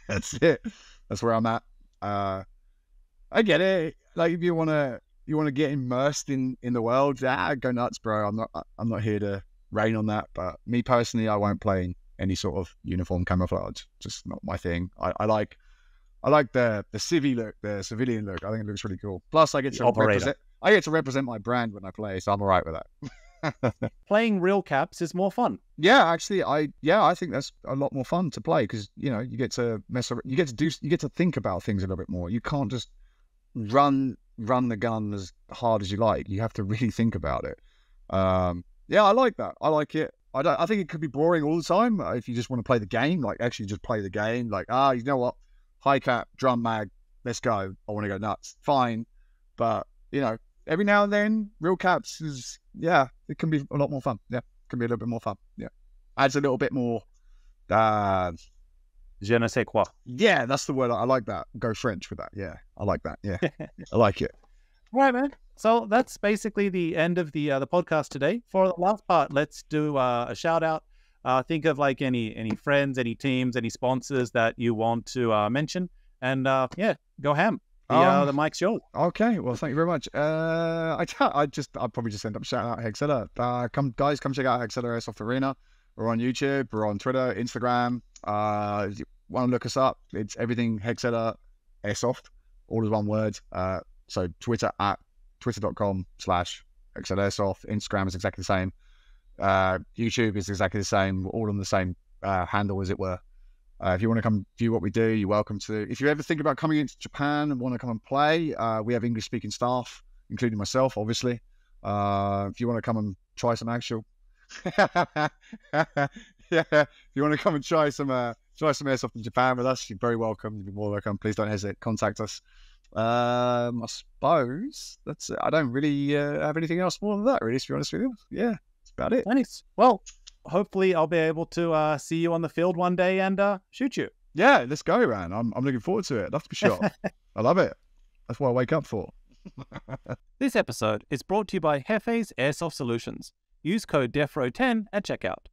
[SPEAKER 2] That's it. That's where I'm at. I get it. Like if you want to get immersed in the world, go nuts, bro. I'm not here to rain on that. But me personally, I won't play in any sort of uniform camouflage. Just not my thing. I like the civvy look, the civilian look. I think it looks really cool. Plus, I get to represent my brand when I play, so I'm all right with that.
[SPEAKER 1] Playing real caps is more fun.
[SPEAKER 2] Yeah, actually, I think that's a lot more fun to play because you get to mess around, you get to think about things a little bit more. You can't just run the gun as hard as you like. You have to really think about it. Yeah, I like that. I like it. I think it could be boring all the time if you just want to play the game. Like actually just play the game. Like you know what, high cap, drum mag, let's go. I want to go nuts. Fine, but every now and then, real caps is, it can be a lot more fun. Yeah, it can be a little bit more fun. Yeah. Adds a little bit more,
[SPEAKER 1] je ne sais quoi.
[SPEAKER 2] Yeah, that's the word. I like that. Go French with that. Yeah, I like that. Yeah, I like it.
[SPEAKER 1] All right, man. So that's basically the end of the podcast today. For the last part, let's do a shout out. Think of like any friends, any teams, any sponsors that you want to mention. And go ham. The mic's yours.
[SPEAKER 2] Okay, well, thank you very much. I'll probably just end up shouting out Hexera. Come check out Hexera Airsoft Arena. We're on YouTube, we're on Twitter, Instagram. want to look us up, it's everything Hexera Airsoft, all as one word. So Twitter at twitter.com/Hexera Airsoft. Instagram is exactly the same. YouTube is exactly the same. We're all on the same handle, as it were. If you want to come view what we do, you're welcome to. If you ever think about coming into Japan and want to come and play, we have English-speaking staff, including myself, obviously. If you want to come and try some actual, yeah, if you want to come and try some airsoft in Japan with us, you're very welcome. You'd be more welcome. Please don't hesitate. Contact us. I suppose that's it. I don't really have anything else more than that, really, to be honest with you. Yeah, that's about it.
[SPEAKER 1] Nice. Well, hopefully I'll be able to see you on the field one day and shoot you.
[SPEAKER 2] Yeah, let's go, man. I'm looking forward to it. I'd love to be shot. I love it. That's what I wake up for.
[SPEAKER 1] This episode is brought to you by Hefe's Airsoft Solutions. Use code DEFROWE10 at checkout.